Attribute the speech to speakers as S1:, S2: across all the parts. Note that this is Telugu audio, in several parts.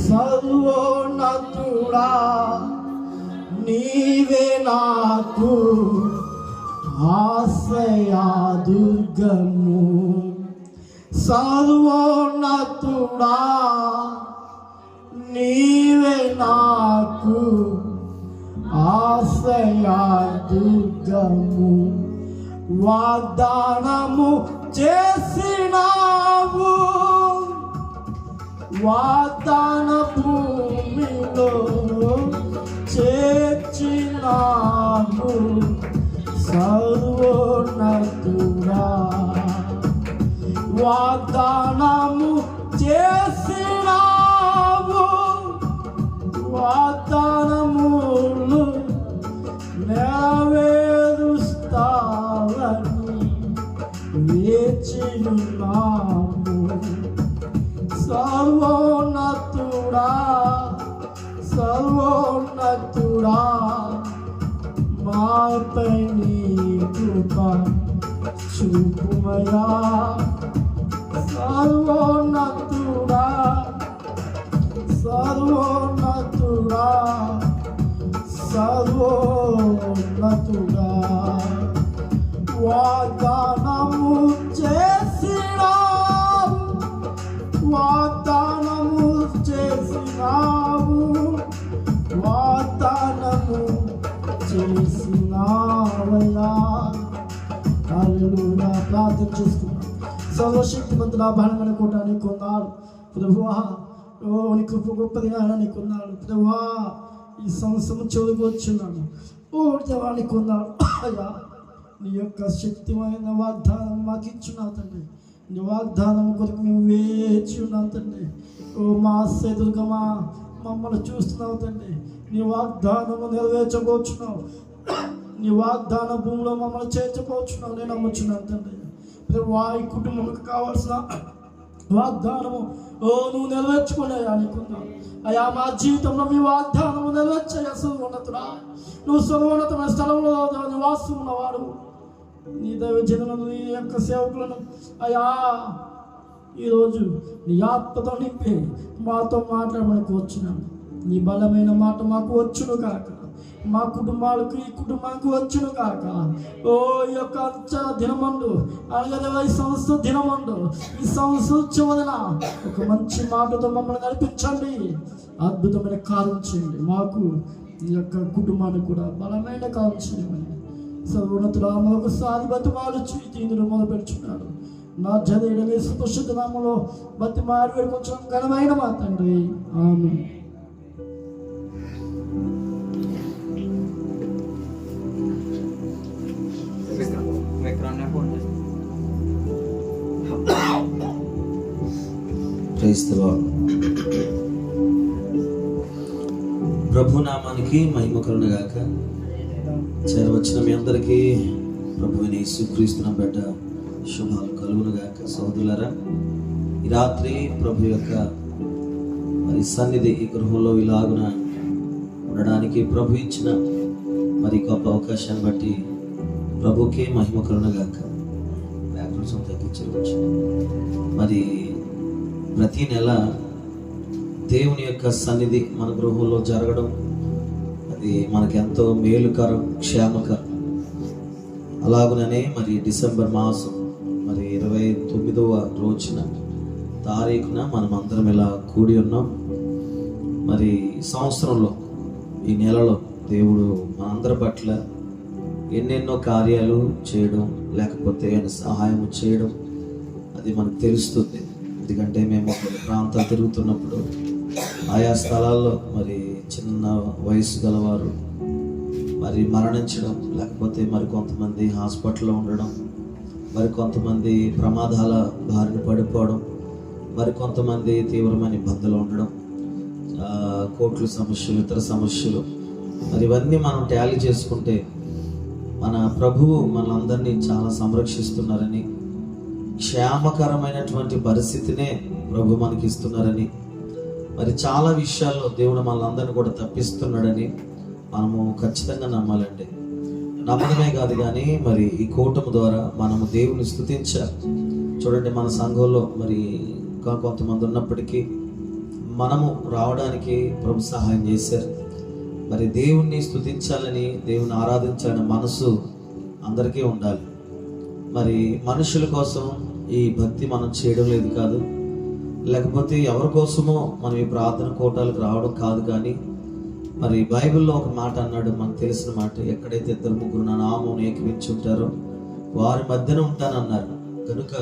S1: సర్వోన్నతుడా నీవే నాకు ఆశ్రయా దుర్గము. సర్వోన్నతుడా నీవే నాకు ఆశ్రయా దుర్గము. వాగ్దానము చేసినావు, వాగ్దాన భూమిలో చేర్చినావు. సర్వోన్నతుడా వాగ్దానము చేసినావు, వాగ్దానములు నెరవేరుస్తావని వేచియున్నాము. సర్వోన్నతుడా సర్వోన్నతుడా మాపై నీ కృప చూపుమయా. సర్వోన్నతుడా సర్వోన్నతుడా సర్వోన్నతుడా వాగ్దానము చేసినావు, వాగ్దానము చేసినావు, వాగ్దానము చేసినావయ్యా. హల్లెలూయా. ప్రార్థన చేసుకున్నాం. సర్వశక్తిమంతుడా బలమైన కోట నీకున్నాడు ప్రభువా. ఓ నీ కృప గొప్పది నాయన నీకున్నాడు ప్రభువా. ఈ సంవత్సరం చివరికి వచ్చున్నాను. ఓ దేవా నీకున్నాడు అయ్యా. నీ యొక్క శక్తిమైన వాగ్దానం మాకు ఇచ్చున్నావు తండ్రి. నీ వాగ్దానం కొరకు మేము వేచి ఉన్నాం తండ్రి. ఓ మా సేతులుగా మమ్మల్ని చూస్తున్నావు తండ్రి. నీ వాగ్దానము నెరవేర్చబోచున్నావు. నీ వాగ్దాన భూమిలో మమ్మల్ని చేర్చబోచున్నావు. నేను నమ్ముచున్నాను తండ్రి. ఈ కుటుంబంకి కావాల్సిన వాగ్దానము నువ్వు నెరవేర్చుకున్నాయా నీకున్నా అయ్యా. మా జీవితంలో మీ వాగ్దానము నెరవేర్చయ్యా. సర్వోన్నతుడా నువ్వు సర్వోన్నతమైన స్థలంలో నివాసం ఉన్నవాడు. నీ దైవ జనులను నీ యొక్క సేవకులను అయ్యా ఈరోజు నీ ఆత్మతో నింపి మాతో మాట్లాడమని కోరుచున్నాను. నీ బలమైన మాట మాకు వచ్చును కాక, మా కుటుంబాలకు ఈ కుటుంబానికి వచ్చును కాక. ఓ ఈ యొక్క దినమండు అలాగే ఈ సంవత్సర దినమండు ఈ సంవత్సరం చివరిన ఒక మంచి మాటతో మమ్మల్ని నడిపించండి. అద్భుతమైన కార్యం చేయండి. మాకు ఈ యొక్క కుటుంబానికి కూడా బలమైన కార్యం చేయమని సర్వోన్నతుడా మరొకసారి బతిమాలుచు దీనిలో మొదలు పెడుచున్నాడు. నా జదేడనే సుపరిశుద్ధ నామములో బతిమాలి కొంచెం ఘనమైన మా తండ్రి. ఆమేన్.
S2: ప్రభు నామానికి మహిమ కలుగును గాక. చేరవచ్చిన మీ అందరికీ ప్రభువైన యేసుక్రీస్తు బిడ్డ శుభాలు కలుగును గాక. సోదరులారా, ఈ రాత్రి ప్రభు యొక్క మరి సన్నిధి ఈ గృహంలో ఇలాగున ఉండడానికి ప్రభు ఇచ్చిన మరి గొప్ప అవకాశాన్ని బట్టి ప్రభుకే మహిమ కలుగును గాక. వ్యాకరణం తగ్గించవచ్చు. మరి ప్రతి నెల దేవుని యొక్క సన్నిధి మన గృహంలో జరగడం అది మనకెంతో మేలుకరం, క్షేమకరం. అలాగుననే మరి డిసెంబర్ మాసం మరి 29వ తారీఖున మనం అందరం ఇలా కూడి ఉన్నాం. మరి సంవత్సరంలో ఈ నెలలో దేవుడు మనందరి పట్ల ఎన్నెన్నో కార్యాలు చేయడం, లేకపోతే సహాయం చేయడం అది మనకు తెలుస్తుంది. ఎందుకంటే మేము కొన్ని ప్రాంతాలు తిరుగుతున్నప్పుడు ఆయా స్థలాల్లో మరి చిన్న వయసు గలవారు మరి మరణించడం, లేకపోతే మరి కొంతమంది హాస్పిటల్లో ఉండడం, మరి కొంతమంది ప్రమాదాల బారిన పడిపోవడం, మరి కొంతమంది తీవ్రమైన ఇబ్బందులు ఉండడం, కోర్టుల సమస్యలు, ఇతర సమస్యలు, మరి ఇవన్నీ మనం టాలీ చేసుకుంటే మన ప్రభువు మనందరినీ చాలా సంరక్షిస్తున్నారని, క్షేమకరమైనటువంటి పరిస్థితినే ప్రభు మనకి ఇస్తున్నారని, మరి చాలా విషయాల్లో దేవుడు మనందరినీ కూడా తప్పిస్తున్నాడని మనము ఖచ్చితంగా నమ్మాలండి. నమ్మడమే కాదు కానీ మరి ఈ కూటమి ద్వారా మనము దేవుని స్తుతించాలి. చూడండి, మన సంఘంలో మరి ఇంకా కొంతమంది ఉన్నప్పటికీ మనము రావడానికి ప్రభు సహాయం చేశారు. మరి దేవుణ్ణి స్తుతించాలని, దేవుని ఆరాధించాలని మనసు అందరికీ ఉండాలి. మరి మనుషుల కోసం ఈ భక్తి మనం చేయడం లేదు కాదు, లేకపోతే ఎవరి కోసమో మనం ఈ ప్రార్థన కూటాలకు రావడం కాదు. కానీ మరి బైబిల్లో ఒక మాట అన్నాడు, మనకు తెలిసిన మాట, ఎక్కడైతే 2-3 నా నామం ఏకీవించి ఉంటారో వారి మధ్యన ఉంటానన్నారు. కనుక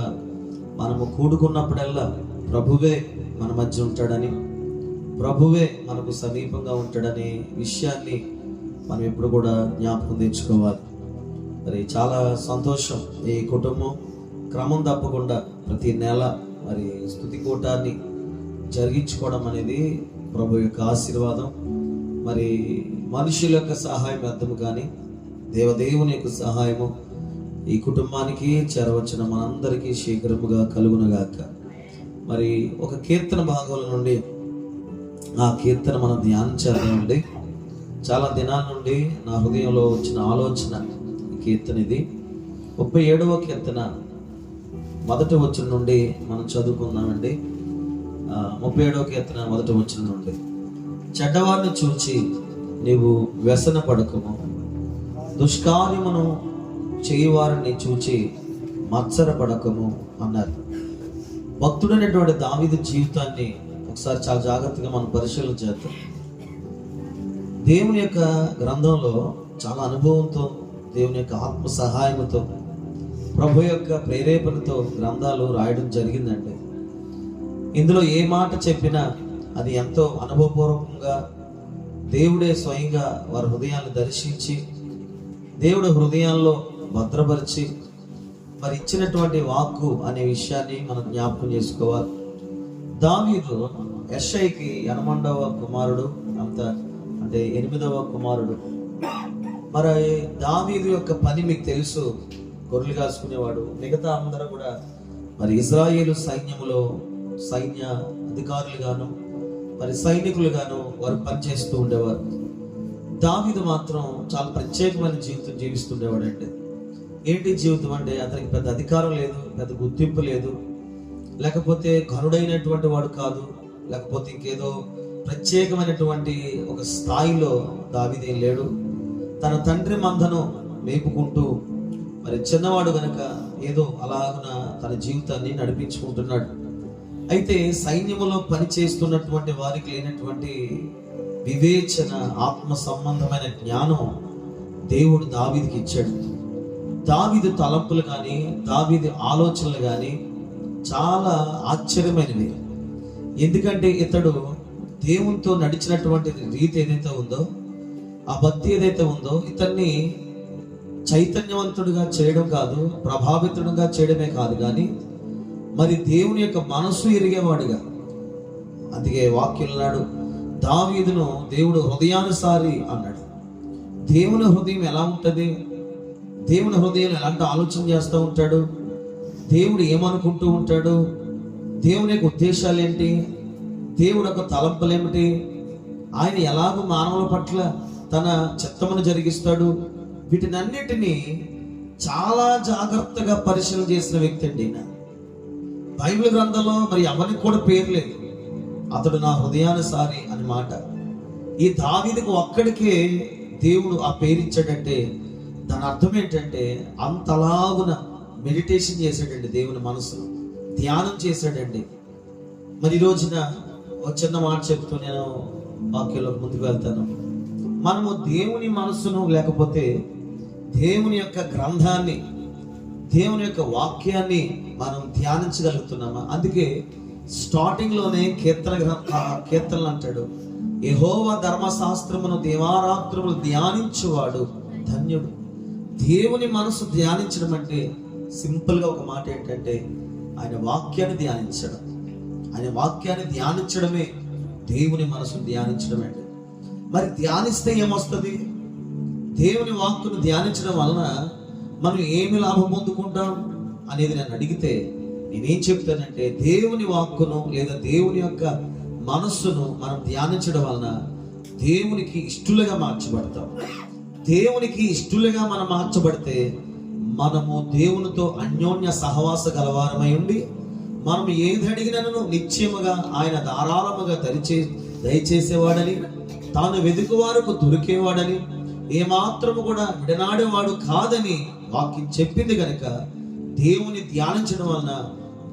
S2: మనము కూడుకున్నప్పుడల్లా ప్రభువే మన మధ్య ఉంటాడని, ప్రభువే మనకు సమీపంగా ఉంటాడనే విషయాన్ని మనం ఎప్పుడు కూడా జ్ఞాపకం తెచ్చుకోవాలి. మరి చాలా సంతోషం, ఈ కుటుంబం క్రమం తప్పకుండా ప్రతి నెల మరి స్తుతి కూటాన్ని జరిగించుకోవడం అనేది ప్రభు యొక్క ఆశీర్వాదం. మరి మనుషుల యొక్క సహాయం అర్థము కానీ దేవదేవుని యొక్క సహాయము ఈ కుటుంబానికి చేరవచ్చిన మనందరికీ శీఘ్రముగా కలుగునగాక. మరి ఒక కీర్తన భాగంలో నుండి ఆ కీర్తన మనం ధ్యానం చేద్దామండి. చాలా దినాల నుండి నా హృదయంలో వచ్చిన ఆలోచన ఈ కీర్తన ఇది. 37వ కీర్తన 1వ వచనం నుండి మనం చదువుకుందామండి. 37వ కీర్తన 1వ వచనం నుండి, చెడ్డవారిని చూచి నీవు వ్యసన పడకము, దుష్కార్యమును చేయువారిని చూచి మత్సర పడకము అన్నారు. భక్తుడైనటువంటి దావీదు జీవితాన్ని ఒకసారి చాలా జాగ్రత్తగా మనం పరిశీలన చేద్దాం. దేవుని యొక్క గ్రంథంలో చాలా అనుభవంతో, దేవుని యొక్క ఆత్మ సహాయంతో, ప్రభు యొక్క ప్రేరేపణతో గ్రంథాలు రాయడం జరిగిందండి. ఇందులో ఏ మాట చెప్పినా అది ఎంతో అనుభవపూర్వకంగా దేవుడే స్వయంగా వారి హృదయాన్ని దర్శించి, దేవుడు హృదయాల్లో భద్రపరిచి మరి ఇచ్చినటువంటి వాక్కు అనే విషయాన్ని మనం జ్ఞాపకం చేసుకోవాలి. దావీదు యెషయికి 8వ కుమారుడు, అంటే 8వ కుమారుడు. మరి దావీదు యొక్క పని మీకు తెలుసు, గొర్రెలు కాసుకునేవాడు. మిగతా అందరూ కూడా మరి ఇజ్రాయేలు సైన్యములో సైన్య అధికారులుగాను మరి సైనికులుగాను వారు పనిచేస్తూ ఉండేవారు. దావీదు మాత్రం చాలా ప్రత్యేకమైన జీవితం జీవిస్తుండేవాడు అండి. ఏంటి జీవితం అంటే, అతనికి పెద్ద అధికారం లేదు, పెద్ద గుర్తింపు లేదు, లేకపోతే ఘనుడైనటువంటి వాడు కాదు, లేకపోతే ఇంకేదో ప్రత్యేకమైనటువంటి ఒక స్థాయిలో దావీదు లేడు. తన తండ్రి మందను మేపుకుంటూ మరి చిన్నవాడు గనక ఏదో అలాగున తన జీవితాన్ని నడిపించుకుంటున్నాడు. అయితే సైన్యములో పనిచేస్తున్నటువంటి వారికి లేనటువంటి వివేచన, ఆత్మ సంబంధమైన జ్ఞానం దేవుడు దావీదుకి ఇచ్చాడు. దావీదు తలంపులు కానీ దావీదు ఆలోచనలు కానీ చాలా ఆశ్చర్యమైనవి. ఎందుకంటే ఇతడు దేవునితో నడిచినటువంటి రీతి ఏదైతే ఉందో, ఆ భక్తి ఏదైతే ఉందో, ఇతన్ని చైతన్యవంతుడిగా చేయడం కాదు, ప్రభావితుడిగా చేయడమే కాదు, కానీ మరి దేవుని యొక్క మనసు ఎరిగేవాడుగా. అందుకే వాక్యం అన్నాడు, దావీదును దేవుడు హృదయానుసారి అన్నాడు. దేవుని హృదయం ఎలా ఉంటుంది, దేవుని హృదయం ఎలాంటి ఆలోచన చేస్తూ ఉంటాడు, దేవుడు ఏమనుకుంటూ ఉంటాడు, దేవుని యొక్క ఉద్దేశాలు ఏంటి, దేవుడు యొక్క తలంపులు ఏమిటి, ఆయన ఎలాగో మానవుల పట్ల తన చిత్తమును జరిగిస్తాడు, వీటినన్నిటినీ చాలా జాగ్రత్తగా పరిశీలన చేసిన వ్యక్తి అండి ఈయన. బైబిల్ గ్రంథంలో మరి ఎవరికి కూడా పేరు లేదు, అతడు నా హృదయానుసారి అని మాట. ఈ దావీదుకు ఒక్కడికే దేవుడు ఆ పేరు ఇచ్చాడంటే దాని అర్థం ఏంటంటే, అంతలాగున మెడిటేషన్ చేశాడండి, దేవుని మనసును ధ్యానం చేశాడండి. మరి ఈ రోజున ఒక చిన్న మాట చెప్తూ నేను వాక్యంలోకి ముందుకు వెళ్తాను. మనము దేవుని మనసును, లేకపోతే దేవుని యొక్క గ్రంథాన్ని, దేవుని యొక్క వాక్యాన్ని మనం ధ్యానించగలుగుతున్నామా? అందుకే స్టార్టింగ్ లోనే కీర్తనలు అంటాడు, యెహోవా ధర్మశాస్త్రమును దేవారాత్రములు ధ్యానించువాడు ధన్యుడు. దేవుని మనసు ధ్యానించడం అంటే సింపుల్గా ఒక మాట ఏంటంటే ఆయన వాక్యాన్ని ధ్యానించడం. ఆయన వాక్యాన్ని ధ్యానించడమే దేవుని మనసును ధ్యానించడం అంటే. మరి ధ్యానిస్తే ఏమొస్తుంది? దేవుని వాక్కును ధ్యానించడం వలన మనం ఏమి లాభం పొందుకుంటాం అనేది నన్ను అడిగితే నేనేం చెప్తానంటే, దేవుని వాక్కును లేదా దేవుని యొక్క మనస్సును మనం ధ్యానించడం వలన దేవునికి ఇష్టలుగా మార్చబడతాం. దేవునికి ఇష్టలుగా మనం మార్చబడితే మనము దేవునితో అన్యోన్య సహవాస గలవారమై ఉండి మనం ఏది అడిగినను నిశ్చయముగా ఆయన ధారాళముగా దయచేసేవాడని, తాను వెతుకు వారికి దొరికేవాడని, ఏమాత్రము కూడా విడనాడేవాడు కాదని వాక్యం చెప్పింది కనుక దేవుని ధ్యానించడం వలన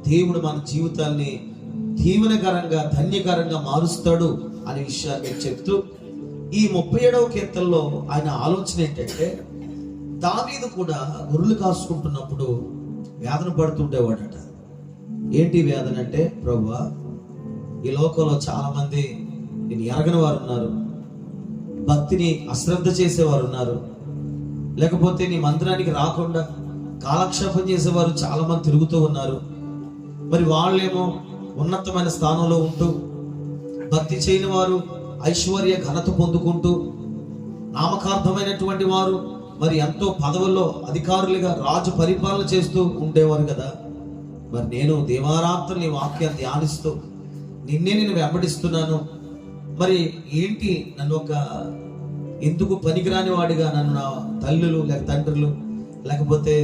S2: దేవుడు మన జీవితాన్ని దీవెనకరంగా ధన్యకరంగా మారుస్తాడు అనే విషయాన్ని చెప్తూ ఈ 37వ కీర్తనలో ఆయన ఆలోచన ఏంటంటే, దావీదు కూడా గొర్రెలు కాసుకుంటున్నప్పుడు వేదన పడుతుండేవాడట. ఏంటి వేదన అంటే, ప్రభువా ఈ లోకంలో చాలా మంది నేను ఎరగని వారు ఉన్నారు, భక్తిని అశ్రద్ధ చేసేవారు ఉన్నారు, లేకపోతే నీ మందిరానికి రాకుండా కాలక్షేపం చేసేవారు చాలా మంది తిరుగుతూ ఉన్నారు. మరి వాళ్ళేమో ఉన్నతమైన స్థానంలో ఉంటూ భక్తి చేయని వారు ఐశ్వర్య ఘనత పొందుకుంటూ, నామకార్థమైనటువంటి వారు మరి ఎంతో పదవుల్లో అధికారులుగా రాజు పరిపాలన చేస్తూ ఉండేవారు కదా. మరి నేను దేవారాత్రులు నీ వాక్యాన్ని ధ్యానిస్తూ నిన్నే నేను వెంబడిస్తున్నాను. మరి ఏంటి నన్ను ఒక ఎందుకు పనికిరాని వాడిగా నన్ను నా తల్లులు లేక తండ్రులు లేకపోతే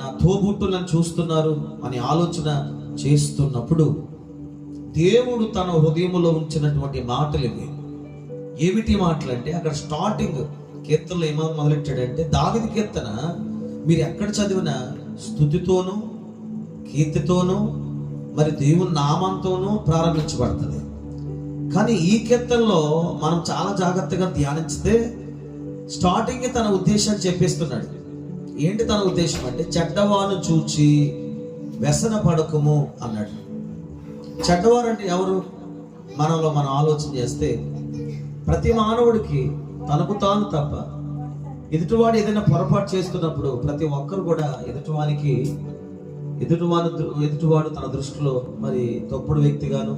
S2: నా తోబుట్టులు నన్ను చూస్తున్నారు అని ఆలోచన చేస్తున్నప్పుడు దేవుడు తన హృదయంలో ఉంచినటువంటి మాటలు ఇవి. ఏమిటి మాటలు అంటే, అక్కడ స్టార్టింగ్ కీర్తనలో ఏమో మొదలెట్టాడంటే, దావీదు కీర్తన మీరు ఎక్కడ చదివినా స్తుతితోనూ కీర్తితోనూ మరి దేవుని నామంతోనూ ప్రారంభించబడుతుంది. కానీ ఈ కీర్తనలో మనం చాలా జాగ్రత్తగా ధ్యానించితే స్టార్టింగ్ తన ఉద్దేశాన్ని చెప్పేస్తున్నాడు. ఏంటి తన ఉద్దేశం అంటే, చెడ్డవాను చూచి వ్యసన పడకము అన్నాడు. చెడ్డవారు అంటే ఎవరు? మనలో మనం ఆలోచన చేస్తే ప్రతి మానవుడికి తనకు తాను తప్ప ఎదుటివాడు ఏదైనా పొరపాటు చేస్తున్నప్పుడు ప్రతి ఒక్కరు కూడా ఎదుటివాడు తన దృష్టిలో మరి తప్పుడు వ్యక్తిగాను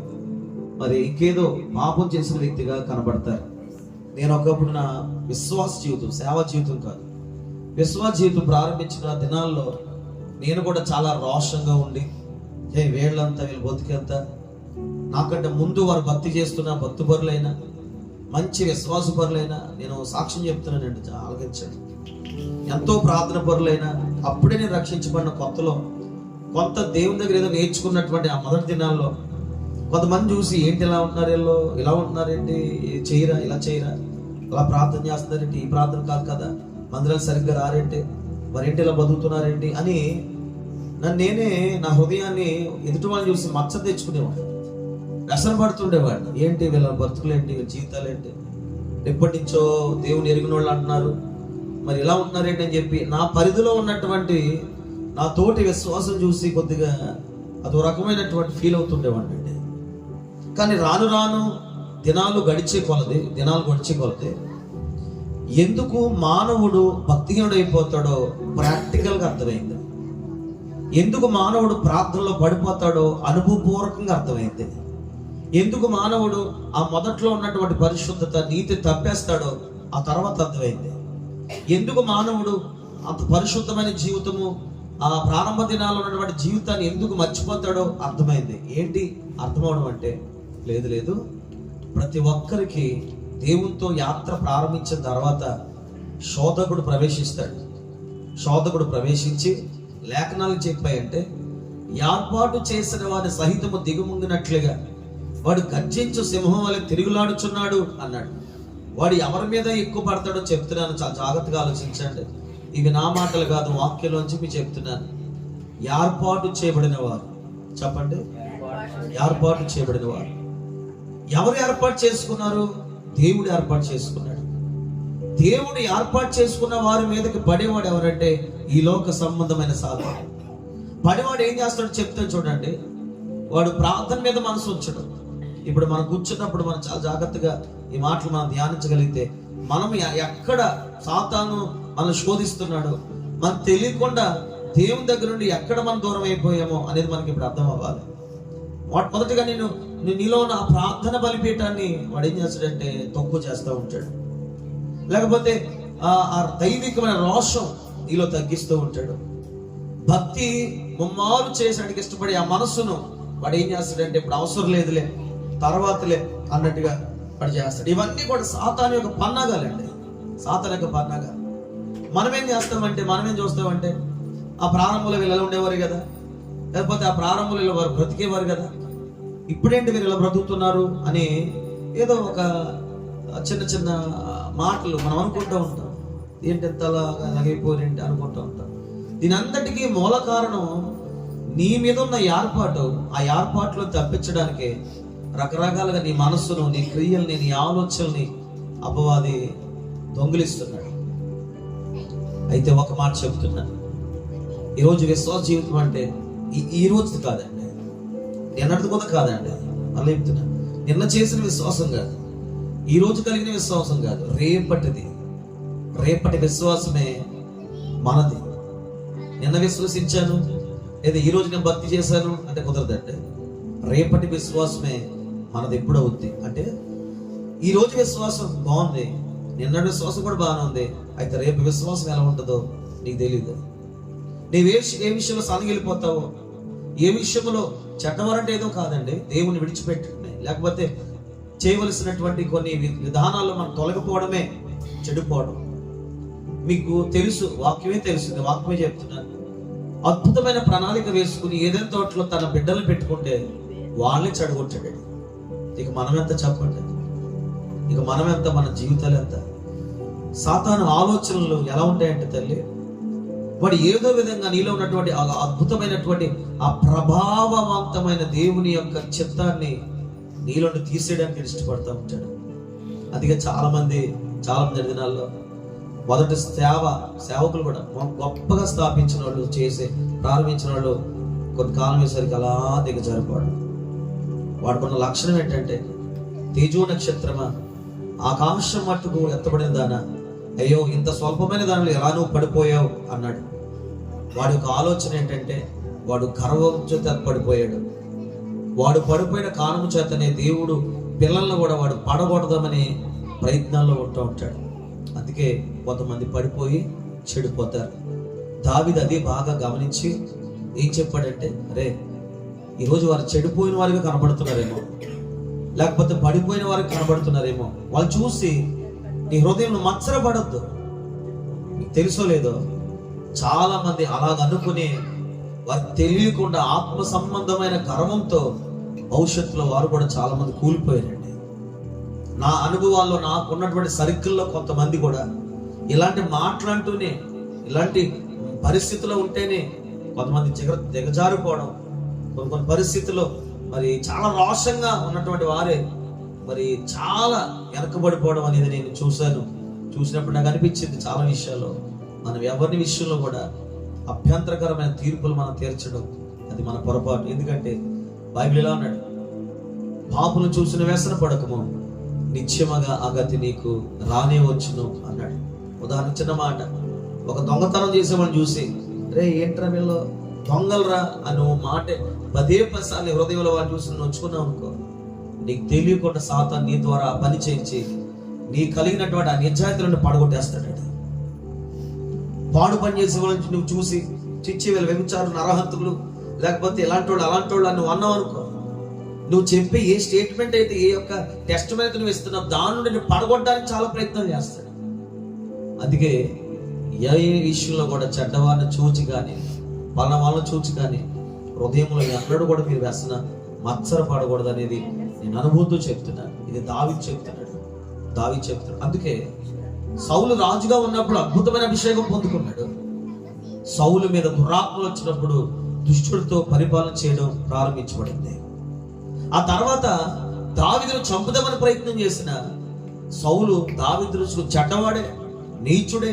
S2: మరి ఇంకేదో పాపం చేసిన వ్యక్తిగా కనబడతారు. నేను ఒకప్పుడు నా విశ్వాస జీవితం, సేవా జీవితం కాదు, విశ్వాస జీవితం ప్రారంభించిన దినాల్లో నేను కూడా చాలా రోషంగా ఉండి, వీళ్ళంతా వీళ్ళు బతికేంత నాకంటే ముందు వారు భక్తి చేస్తున్న భక్తిపరులైనా మంచి విశ్వాసపరులైనా నేను సాక్ష్యం చెప్తున్నానండి, ఆలకించండి. ఎంతో ప్రార్థన పరులైనా అప్పుడే నేను రక్షించబడిన కొత్తలో కొంత దేవుని దగ్గర ఏదో నేర్చుకున్నటువంటి ఆ మొదటి దినాల్లో కొంతమంది చూసి ఏంటి ఇలా ఉంటున్నారు, వీళ్ళు ఇలా ఉంటున్నారేంటి, చేయరా ఇలా చేయరా, అలా ప్రార్థన చేస్తున్నారేంటి, ఈ ప్రార్థన కాదు కదా, మందిరాలు సరిగ్గా రారేంటి, మరేంటి ఇలా బతుకుతున్నారేంటి అని నేనే నా హృదయాన్ని ఎదుటి వాళ్ళని చూసి మచ్చ తెచ్చుకునేవాడు, వ్యసన పడుతుండేవాడు. ఏంటి వీళ్ళ బతుకులేంటి, వీళ్ళ జీవితాలు ఏంటి, ఎప్పటి నుంచో దేవుని ఎరిగిన వాళ్ళు అంటున్నారు, మరి ఇలా ఉంటున్నారేంటి అని చెప్పి నా పరిధిలో ఉన్నటువంటి నా తోటి విశ్వాసం చూసి కొద్దిగా అదో రకమైనటువంటి ఫీల్ అవుతుండేవాడిని అండి. కానీ రాను రాను దినాలు గడిచే కొలది ఎందుకు మానవుడు భక్తిహీనుడు అయిపోతాడో ప్రాక్టికల్గా అర్థమైంది. ఎందుకు మానవుడు ప్రార్థనలో పడిపోతాడో అనుభవపూర్వకంగా అర్థమైంది. ఎందుకు మానవుడు ఆ మొదట్లో ఉన్నటువంటి పరిశుద్ధత నీతి తప్పేస్తాడో ఆ తర్వాత అర్థమైంది. ఎందుకు మానవుడు అంత పరిశుద్ధమైన జీవితము ఆ ప్రారంభ దినాల్లో ఉన్నటువంటి జీవితాన్ని ఎందుకు మర్చిపోతాడో అర్థమైంది. ఏంటి అర్థమవడం అంటే, లేదు ప్రతి ఒక్కరికి దేవునితో యాత్ర ప్రారంభించిన తర్వాత శోధకుడు ప్రవేశిస్తాడు. శోధకుడు ప్రవేశించి లేఖనాలు చెప్పాయంటే, ఏర్పాటు చేసిన వారి సహితము దిగుముంగినట్లుగా వాడు గర్జించు సింహం వలె తిరుగులాడుచున్నాడు అన్నాడు. వాడు ఎవరి మీద ఎక్కువ పడతాడో చెప్తున్నాను, చాలా జాగ్రత్తగా ఆలోచించండి. ఇవి నా మాటలు కాదు, వాక్యంలోంచి మీకు చెప్తున్నాను. ఏర్పాటు చేయబడిన వారు, చెప్పండి, ఏర్పాటు చేయబడిన వారు. ఎవరు ఏర్పాటు చేసుకున్నారు? దేవుడు ఏర్పాటు చేసుకున్నాడు. దేవుడు ఏర్పాటు చేసుకున్న వారి మీదకి పడేవాడు ఎవరంటే ఈ లోక సంబంధమైన సాధన. పడేవాడు ఏం చేస్తాడో చెప్తే చూడండి. వాడు ప్రార్థన మీద మనసు ఉంచడు, ఇప్పుడు మనం కూర్చున్నప్పుడు మనం చాలా జాగ్రత్తగా ఈ మాటలు మనం ధ్యానించగలిగితే మనం ఎక్కడ సాతాను మనం శోధిస్తున్నాడో మనకు తెలియకుండా దేవుని దగ్గర నుండి ఎక్కడ మనం దూరం అయిపోయామో అనేది మనకి ఇప్పుడు అర్థం అవ్వాలి. మొదటిగా నీలో ఉన్న ఆ ప్రార్థన బలిపీఠాన్ని వాడు ఏం చేస్తాడంటే తక్కువ చేస్తూ ఉంటాడు. లేకపోతే ఆ దైవికమైన రోషం నీలో తగ్గిస్తూ ఉంటాడు. భక్తి ముమ్మారు చేసడానికి ఇష్టపడి ఆ మనస్సును వాడు ఏం చేస్తాడంటే ఇప్పుడు అవసరం లేదులే, తర్వాతలే అన్నట్టుగా వాడు చేస్తాడు. ఇవన్నీ కూడా సాతాను యొక్క పన్నాగాలండి, సాతాను యొక్క పన్నాగాలు. మనమేం చేస్తామంటే మనమేం చూస్తామంటే ఆ ప్రారంభంలో వీళ్ళు ఎలా ఉండేవారు కదా, లేకపోతే ఆ ప్రారంభంలో వారు బ్రతికేవారు కదా, ఇప్పుడేంటి వీరు ఇలా బ్రతుకుతున్నారు అని ఏదో ఒక చిన్న చిన్న మాటలు మనం అనుకుంటూ ఉంటాం. ఏంటి ఎంత అలాగైపోయింటి అనుకుంటూ ఉంటాం. దీని అంతటికీ మూల కారణం నీ మీద ఉన్న ఏర్పాటు. ఆ ఏర్పాటులో తప్పించడానికి రకరకాలుగా నీ మనస్సును, నీ క్రియల్ని, నీ ఆలోచనల్ని అపవాది దొంగిలిస్తున్నాడు. అయితే ఒక మాట చెప్తున్నాను, ఈరోజు విశ్వాస జీవితం అంటే ఈ రోజుది కాదండి, నిన్నటిది కూడా కాదండి. మళ్ళీ చెప్తున్నా, నిన్న చేసిన విశ్వాసం కాదు, ఈ రోజు కలిగిన విశ్వాసం కాదు, రేపటి విశ్వాసమే మనది. నిన్న విశ్వసించాను లేదా ఈ రోజు నేను భక్తి చేశాను అంటే కుదరదండి. రేపటి విశ్వాసమే మనది ఎప్పుడు అవుద్ది అంటే, ఈ రోజు విశ్వాసం బాగుంది, నిన్నటి విశ్వాసం కూడా బాగానే ఉంది, అయితే రేపు విశ్వాసం ఎలా ఉంటుందో నీకు తెలియదు. నీవు ఏ విషయంలో సనగిలిపోతావో, ఏ విషయంలో చెడ్డవారంటే ఏదో కాదండి, దేవుని విడిచిపెట్టడమే, లేకపోతే చేయవలసినటువంటి కొన్ని విధానాల్లో మనం తొలగిపోవడమే చెడిపోవడం. మీకు తెలుసు, వాక్యమే తెలుస్తుంది, వాక్యమే చెప్తున్నాను. అద్భుతమైన ప్రణాళిక వేసుకుని ఏదైనా తోటలో తన బిడ్డలు పెట్టుకుంటే వాళ్ళని చెడగొట్టాడు. ఇక మనమెంత చెప్పండి, ఇక మనమెంత, మన జీవితాలు ఎంత. సాతాను ఆలోచనలు ఎలా ఉంటాయంటే తల్లి, వాడు ఏదో విధంగా నీలో ఉన్నటువంటి అద్భుతమైనటువంటి ఆ ప్రభావవంతమైన దేవుని యొక్క చిత్తాన్ని నీలో తీసేయడానికి ఇష్టపడుతూ ఉంటాడు. అందుకే చాలా మంది దినాల్లో మొదటి సేవకులు కూడా గొప్పగా స్థాపించిన వాళ్ళు, ప్రారంభించిన వాళ్ళు కొన్ని కాలం వేసరికి అలా దిగజారిపోవడం. వాడుకున్న లక్షణం ఏంటంటే, తేజో నక్షత్రమా, ఆకాశం మట్టుకు ఎత్తబడిన దానా, అయ్యో ఇంత స్వల్పమైన దానిలో ఎలా నువ్వు పడిపోయావు అన్నాడు. వాడి యొక్క ఆలోచన ఏంటంటే, వాడు గర్వం చేత పడిపోయాడు. వాడు పడిపోయిన కారణం చేతనే దేవుడు పిల్లలను కూడా వాడు పడగొడదామనే ప్రయత్నాల్లో ఉంటూ ఉంటాడు. అందుకే కొంతమంది పడిపోయి చెడిపోతారు. దావీదు అది బాగా గమనించి ఏం చెప్పాడంటే, అరే ఈరోజు వారు చెడిపోయిన వారిగా కనబడుతున్నారేమో, లేకపోతే పడిపోయిన వారికి కనబడుతున్నారేమో, వాళ్ళు చూసి నీ హృదయం మత్సరపడద్దు. నీకు తెలుసో లేదో, చాలా మంది అలాగ అనుకుని వారికి తెలియకుండా ఆత్మ సంబంధమైన గర్వంతో భవిష్యత్తులో వారు కూడా చాలా మంది కూలిపోయారండి. నా అనుభవాల్లో, నాకు ఉన్నటువంటి సర్కిల్లో కొంతమంది కూడా ఇలాంటి మాటలంటూనే, ఇలాంటి పరిస్థితుల్లో ఉంటేనే కొంతమంది దిగజారిపోవడం, కొన్ని పరిస్థితుల్లో మరి చాలా రోషంగా ఉన్నటువంటి వారే మరి చాలా వెనకబడిపోవడం అనేది నేను చూసినప్పుడు నాకు అనిపించింది. చాలా విషయాల్లో మనం ఎవరి విషయంలో కూడా అభ్యంతరకరమైన తీర్పులు మనం తీర్చడం అది మన పొరపాటు. ఎందుకంటే బైబిల్ ఎలా అన్నాడు, పాపులను చూసిన వ్యసన పడకము, నిత్యముగా ఆ గతి నీకు రానే వచ్చును అన్నాడు. ఉదాహరణ చిన్న మాట, ఒక దొంగతనం చేసేవాడిని చూసి, రే ఏంట్రా వీళ్ళు దొంగలరా అని మాట 10 సార్లు హృదయంలో వాడిని చూసి నొచ్చుకున్నావు అనుకో, నీకు తెలియకుండా సాతాను నీ ద్వారా పని చేయించి నీ కలిగినటువంటి ఆ నిజాయితీలను పడగొట్టేస్తాడు. పాడు పని చేసే వాళ్ళని నువ్వు చూసి చిచ్చి వీళ్ళు వ్యభిచారులు, నరహంతులు, లేకపోతే ఇలాంటి వాళ్ళు అలాంటి వాళ్ళు నువ్వు అన్నావు అనుకో, నువ్వు చెప్పే ఏ స్టేట్మెంట్ అయితే, ఏ యొక్క టెస్టిమనీ నువ్వు ఇస్తున్నావు, దాని నుండి నువ్వు పడగొట్టడానికి చాలా ప్రయత్నం చేస్తాడు. అందుకే ఏ విషయంలో కూడా చెడ్డవారిని చూచి కానీ, పలానా వాళ్ళని చూచి కానీ హృదయంలో ఎన్నడూ కూడా మీరు వ్యసన మత్సరపడకూడదు అనేది నేను అనుభూతితో చెప్తున్నాను. ఇది దావీదు చెప్తున్నాడు. అందుకే సౌలు రాజుగా ఉన్నప్పుడు అద్భుతమైన అభిషేకం పొందుకున్నాడు. సౌలు మీద దురాత్మలు వచ్చినప్పుడు దుష్టుడితో పరిపాలన చేయడం ప్రారంభించబడింది. ఆ తర్వాత దావీదును చంపుదామని ప్రయత్నం చేసిన సౌలు దావీదు చెడ్డవాడే, నీచుడే,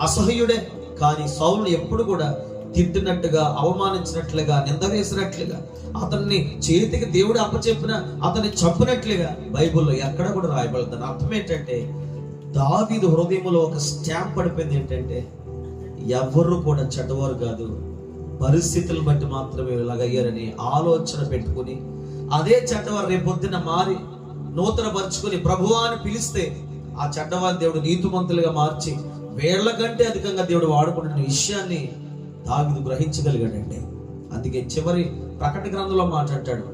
S2: అసహ్యుడే, కానీ సౌలు ఎప్పుడు కూడా తిట్టినట్టుగా, అవమానించినట్లుగా, నింద వేసినట్లుగా, అతన్ని చేతికి దేవుడు అప్పచెప్పిన అతన్ని చంపినట్లుగా బైబిల్లో ఎక్కడ కూడా రాయబడతాను. అర్థం ఏంటంటే దావీదు హృదయంలో ఒక స్టాంప్ పడిపోయింది. ఏంటంటే ఎవరు కూడా చెడ్డవారు కాదు, పరిస్థితులను బట్టి మాత్రమే ఇలాగయ్యారని ఆలోచన పెట్టుకుని అదే చెడ్డవారు రేపొద్దున మారి నూతన పరుచుకుని ప్రభువా అని పిలిస్తే ఆ చెడ్డవారి దేవుడు నీతిమంతులుగా మార్చి వేళ్ల కంటే అధికంగా దేవుడు వాడుకుంటున్న విషయాన్ని దావీదు గ్రహించగలిగాడండి. అందుకే చివరి ప్రకటన గ్రంథంలో మాట్లాడతాడు,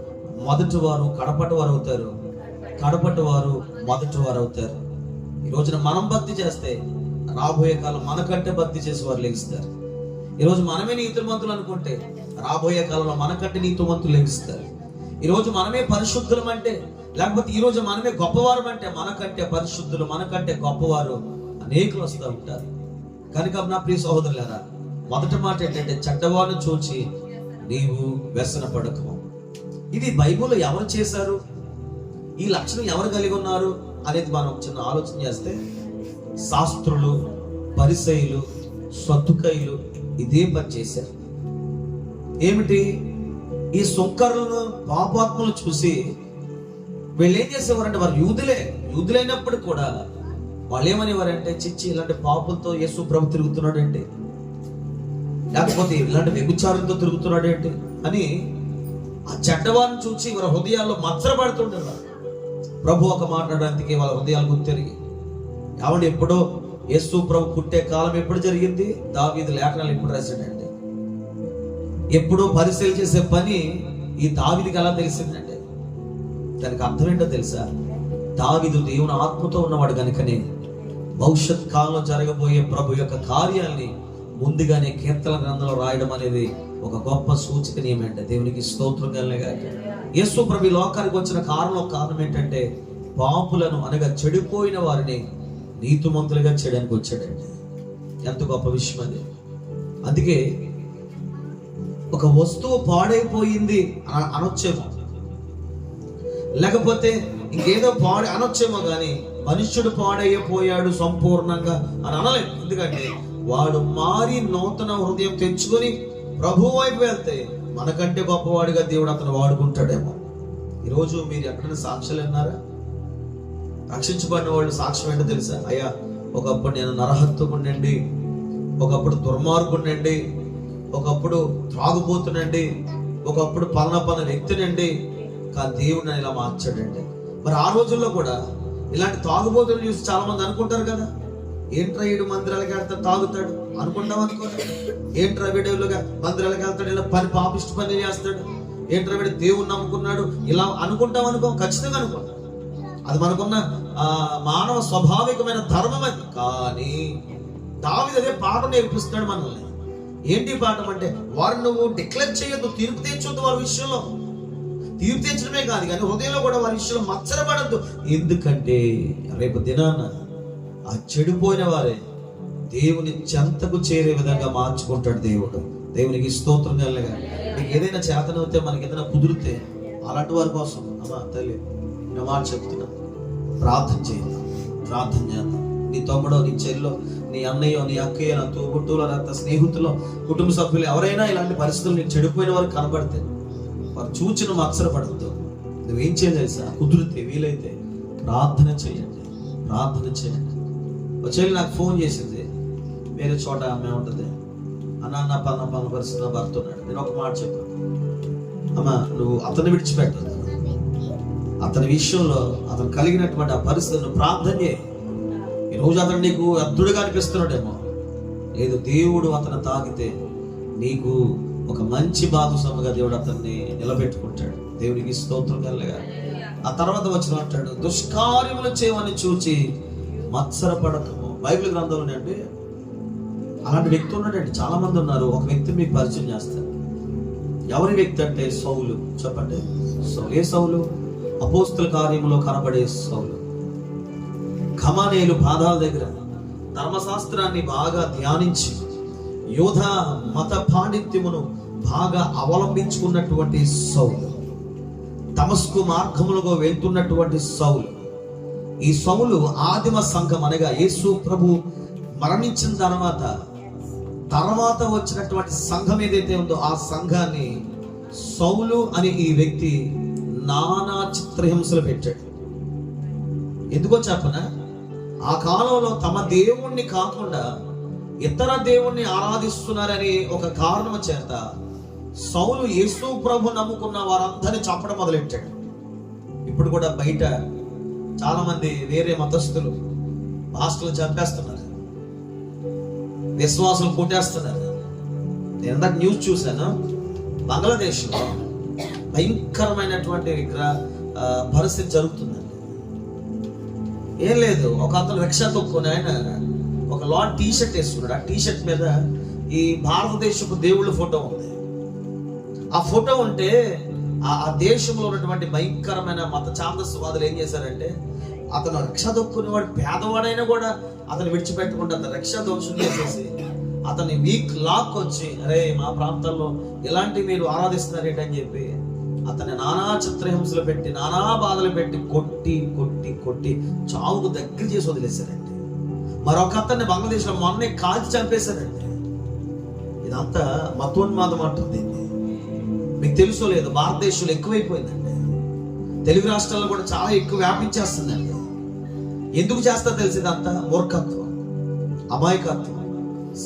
S2: మొదటి వారు కడపటి వారు అవుతారు, కడపటి వారు మొదటి వారు అవుతారు. ఈ రోజున మనం భక్తి చేస్తే రాబోయే కాలం మనకంటే భక్తి చేసే వారు లెగిస్తారు. ఈరోజు మనమే నీతిమంతులు అనుకుంటే రాబోయే కాలంలో మనకంటే నీతిమంతులు లెగిస్తారు. ఈరోజు మనమే పరిశుద్ధులం అంటే, లేకపోతే ఈరోజు మనమే గొప్పవారు అంటే మనకంటే పరిశుద్ధులు, మనకంటే గొప్పవారు అనేకులు వస్తూ ఉంటారు. కనుక నా ప్రియ సహోదరులారా, మొదటి మాట ఏంటంటే చెడ్డవారిని చూచి నీవు వ్యసన పడకము. ఇది బైబిల్లో ఎవరు చేశారు, ఈ లక్షణం ఎవరు కలిగి ఉన్నారు అనేది మనం చిన్న ఆలోచన చేస్తే శాస్త్రులు, పరిసయ్యులు, సద్దుకయ్యులు ఇదే పని చేశారు. ఏమిటి? ఈ సుంకరులను, పాపాత్మలు చూసి వీళ్ళు ఏం చేసేవారంటే, వారు యూదులైనప్పుడు కూడా వాళ్ళు ఏమనేవారంటే, చిచ్చి ఇలాంటి పాపులతో యేసు ప్రభు తిరుగుతున్నాడు ఏంటి, లేకపోతే ఇలాంటి వ్యభిచారంతో తిరుగుతున్నాడు ఏంటి అని ఆ చెడ్డవారిని చూసి వారి హృదయాల్లో మత్సరపడుతుండేవారు. ప్రభు ఒక మాట్లాడడానికి వాళ్ళ హృదయాలు గుర్తెరిగి, కాబట్టి ఎప్పుడో యేసు ప్రభు పుట్టే కాలం ఎప్పుడు జరిగింది? దావీదు లేఖనాలు ఎప్పుడు రాశాడండి? ఎప్పుడో పరిశీలన చేసే పని ఈ దావీదుకి ఎలా తెలిసిందంటే, దానికి అర్థం ఏంటో తెలుసా? దావీదు దేవుని ఆత్మతో ఉన్నవాడు కనుకనే భవిష్యత్ కాలంలో జరగబోయే ప్రభు యొక్క కార్యాలని ముందుగానే కీర్తన గ్రంథంలో రాయడం అనేది ఒక గొప్ప సూచకనీయమంటే. దేవునికి స్తోత్రం కలిగా. యేసు ప్రభు లోకానికి వచ్చిన కారణం ఏంటంటే పాపులను అనగా చెడిపోయిన వారిని నీతిమంతులుగా చేయడానికి వచ్చాడండి. ఎంత గొప్ప విషయం అది. అందుకే ఒక వస్తువు పాడైపోయింది అనొచ్చేమో, లేకపోతే ఇంకేదో అనొచ్చేమో, కానీ మనుష్యుడు పాడైపోయాడు సంపూర్ణంగా అని అనలేదు. ఎందుకంటే వాడు మారి నూతన హృదయం తెచ్చుకొని ప్రభు వైపు వెళ్తే మనకంటే గొప్పవాడిగా దేవుడు అతను వాడుకుంటాడేమో. ఈరోజు మీరు ఎక్కడైనా సాక్ష్యాలు విన్నారా? రక్షించబడిన వాళ్ళు సాక్ష్యం ఏంటో తెలుసా? అయ్యా, ఒకప్పుడు నేను నరహత్తుకుండండి, ఒకప్పుడు దుర్మార్గుండండి, ఒకప్పుడు త్రాగుబోతునండి, ఒకప్పుడు పలానా వ్యక్తినండి, కానీ దేవుడు నన్ను ఇలా మార్చాడండి. మరి ఆ రోజుల్లో కూడా ఇలాంటి తాగుబోతులు చూసి చాలా మంది అనుకుంటారు కదా, ఏంట్రా వీడు మందిరాలకు వెళ్తాడు తాగుతాడు అనుకుంటాం అనుకో. ఏంట్రా వీడుగా మందిరాలకు వెళ్తాడు, ఇలా పాపిష్టి పని చేస్తాడు, ఏంట్రా వీడు దేవుని నమ్ముకున్నాడు ఇలా అనుకుంటాం అనుకో. ఖచ్చితంగా అనుకుంటాం, అది మనకున్న మానవ స్వాభావికమైన ధర్మం అది. కానీ దావీదు అదే పాఠం నేర్పిస్తున్నాడు మనల్ని. ఏంటి పాఠం అంటే, వారిని నువ్వు డిక్లేర్ చేయొద్దు, తీర్పు తెచ్చొద్దు వారి విషయంలో. తీర్పు తెచ్చడమే కాదు, కానీ హృదయంలో కూడా వారి విషయంలో మత్సరపడద్దు. ఎందుకంటే రేపు దినాన ఆ చెడిపోయిన వారే దేవుని చెంతకు చేరే విధంగా మార్చుకుంటాడు దేవుడు. దేవునికి స్తోత్రం కలగా. మీకు ఏదైనా చేతనవుతే, మనకి ఏదైనా కుదిరితే అలాంటి వారి కోసం అమ్మా తల్లి నా మాట చెప్తున్నా, ప్రార్థన చేద్దాం, ప్రార్థన చేద్దాం. నీ తమ్ముడో, నీ చెల్లో, నీ అన్నయ్యో, నీ అక్కయ్యో, నా తోబుట్టులో, రక్త స్నేహితులో, కుటుంబ సభ్యులు ఎవరైనా ఇలాంటి పరిస్థితులు నీకు చెడిపోయిన వారు కనబడితే వారు చూచి నువ్వు అక్షరపడద్దు. నువ్వేం చేయాలి తెలుసా? కుదిరితే వీలైతే ప్రార్థన చేయండి, ప్రార్థన చేయండి. ఒక చెల్లి నాకు ఫోన్ చేసింది, వేరే చోట ఆమె ఉంటుంది, అన్న పన్న పరిస్థితి నా భర్త ఉన్నాడు. నేను ఒక మాట చెప్పాను, అమ్మ నువ్వు అతన్ని విడిచిపెట్టద్దు, అతని విషయంలో అతను కలిగినటువంటి ఆ పరిస్థితిని ప్రార్థన చేయి. ఈరోజు అతను నీకు అద్దుడుగా అనిపిస్తున్నాడేమో, లేదు దేవుడు అతను తాగితే నీకు ఒక మంచి భాగస్వామిగా దేవుడు అతన్ని నిలబెట్టుకుంటాడు. దేవునికి స్తోత్రం కలగా. ఆ తర్వాత వచ్చిన అంటాడు, దుష్కార్యములు చేయమని చూచి మత్సరపడకము. బైబిల్ గ్రంథంలో అంటే అలాంటి వ్యక్తి ఉన్నాడండి, చాలా మంది ఉన్నారు. ఒక వ్యక్తిని మీకు పరిచయం చేస్తారు. ఎవరి వ్యక్తి అంటే సౌలు. చెప్పండి, సౌలు. ఏ సౌలు? అపోస్తుల కార్యములో కనబడే సౌలు. ఖమానేలు పాదాల దగ్గర ధర్మశాస్త్రాన్ని బాగా ధ్యానించి యోధ మత పాండిత్యమును బాగా అవలంబించుకున్నటువంటి సౌలు, దమస్కు మార్గములుగా వెళ్తున్నటువంటి సౌలు. ఈ సౌలు ఆదిమ సంఘం అనగా యేసు ప్రభు మరణించిన తర్వాత తర్వాత వచ్చినటువంటి సంఘం ఏదైతే ఉందో ఆ సంఘాన్ని సౌలు అనే ఈ వ్యక్తి నానా చిత్రహింసలు పెట్టాడు. ఎందుకో చెప్పనా, ఆ కాలంలో తమ దేవుణ్ణి కాకుండా ఇతర దేవుణ్ణి ఆరాధిస్తున్నారని ఒక కారణం చేత సౌలు యేసు ప్రభు నమ్ముకున్న వారందరినీ చంపడం మొదలెట్టాడు. ఇప్పుడు కూడా బయట చాలా మంది వేరే మతస్థులు పాస్టర్లు చంపేస్తున్నారు, విశ్వాసులు కొట్టేస్తున్నారు. నేను ఇందాక న్యూస్ చూశాను, బంగ్లాదేశ్లో భయంకరమైనటువంటి పరిస్థితి జరుగుతుందండి. ఏం లేదు, ఒక అతను రిక్షా తొక్కుని ఆయన ఒక లాంగ్ టీ షర్ట్ వేసుకున్నాడు. ఆ టీ షర్ట్ మీద ఈ భారతదేశపు దేవుళ్ళ ఫోటో ఉంది. ఆ ఫోటో ఉంటే ఆ దేశంలో ఉన్నటువంటి భయంకరమైన మత ఛాందస్వాదులు ఏం చేశారంటే, అతను రిక్షా దొక్కునేవాడు పేదవాడైనా కూడా అతను విడిచిపెట్టకుండా అతను రిక్షా దోషం చేసేసి అతని వీక్ లాక్ వచ్చి, అరే మా ప్రాంతాల్లో ఇలాంటి మీరు ఆరాధిస్తున్నారు ఏంటని చెప్పి అతని నానా చిత్రహింసలు పెట్టి నానా బాధలు పెట్టి కొట్టి కొట్టి కొట్టి చావుకు దగ్గర చేసి వదిలేశారండి. మరొక అతన్ని బంగ్లాదేశ్లో మొన్నే కాల్చి చంపేశారండి. ఇదంతా మతోన్మాదం అంటుంది. మీకు తెలుసో లేదు, భారతదేశంలో ఎక్కువైపోయిందండి. తెలుగు రాష్ట్రాల్లో కూడా చాలా ఎక్కువ వ్యాపించేస్తుందండి. ఎందుకు చేస్తా తెలిసి ఇదంతా మూర్ఖత్వం, అమాయకత్వం,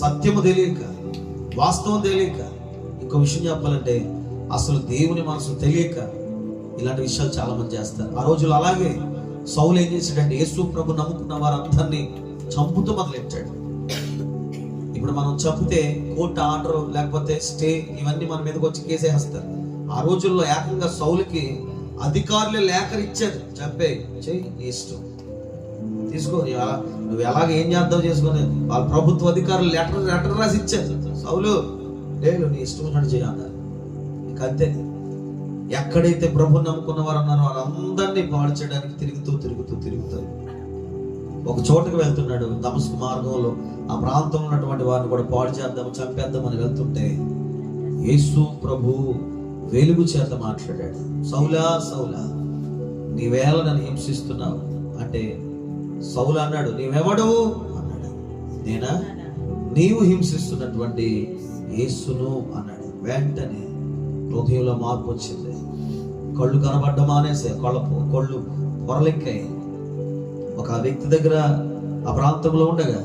S2: సత్యము తెలియక, వాస్తవం తెలియక. ఇంకో విషయం చెప్పాలంటే అసలు దేవుని మనసు తెలియక ఇలాంటి విషయాలు చాలా మంది చేస్తారు. ఆ రోజులు అలాగే సౌలు ఏం చేశాడంటే యేసు ప్రభు నమ్ముకున్న వారందరినీ చంపుతూ మొదలెట్టాడు. ఇప్పుడు మనం చంపితే కోర్టు ఆర్డర్ లేకపోతే స్టే ఇవన్నీ మన మీదకి వచ్చి కేసేస్తారు. ఆ రోజుల్లో ఏకంగా సౌలుకి అధికారులే లేఖలు ఇచ్చారు, చంపే చెయ్యి నీ ఇష్టం తీసుకో, నువ్వు ఎలాగ ఏం చేద్దావు చేసుకొని వాళ్ళ ప్రభుత్వ అధికారులు లెటర్ రాసి ఇచ్చారు. సౌలు లేదు నీ ఇష్టం ఉన్నట్టు చేయాలి. అంతే, ఎక్కడైతే ప్రభు నమ్ముకున్న వారు అన్నారో వారందరినీ పాడు చేయడానికి తిరుగుతారు. ఒక చోటకు వెళ్తున్నాడు, దమస్కు మార్గంలో ఆ ప్రాంతంలో ఉన్నటువంటి వారిని కూడా పాడు చేద్దాం చంపేద్దామని వెళ్తుంటే యేసు ప్రభు వెలుగు చేత మాట్లాడాడు. సౌలా సౌలా నీవేళ నన్ను హింసిస్తున్నావు అంటే సౌలు అన్నాడు, నీవెవడు అన్నాడు. నేనా? నీవు హింసిస్తున్నటువంటి యేసును అన్నాడు. వెంటనే హృదయంలో మార్పు వచ్చింది. కళ్ళు కనబడ్డం మానేసే, కళ్ళు పొరలెక్కాయి. ఒక వ్యక్తి దగ్గర ఆ ప్రాంతంలో ఉండగా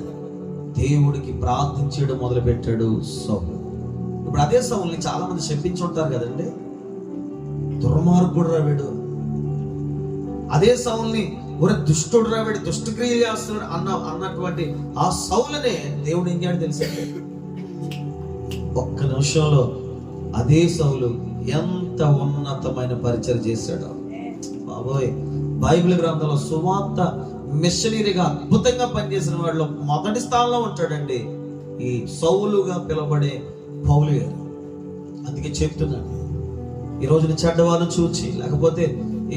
S2: దేవుడికి ప్రార్థించడం మొదలు పెట్టాడు సౌలు. ఇప్పుడు అదే సౌలుని చాలా మంది శపించి ఉంటారు కదండి, దుర్మార్గుడు రావాడు. అదే సౌలుని ఒక దుష్టుడు రావాడు, దుష్టక్రియలు చేస్తున్నాడు అన్నటువంటి ఆ సౌలునే దేవుడు ఏం చేయాడు తెలుసండి, ఒక్క నిమిషంలో అదే సౌలు ఎంత ఉన్నతమైన పరిచయం చేశాడో బాబోయ్. బైబిల్ గ్రంథంలో సువార్త మిషనరీగా అద్భుతంగా పనిచేసిన వాడిలో మొదటి స్థానంలో ఉంటాడండి ఈ సౌలుగా పిలువబడే పౌలు గారు. అందుకే చెప్తున్నాను, ఈ రోజున చెడ్డవారిని చూచి లేకపోతే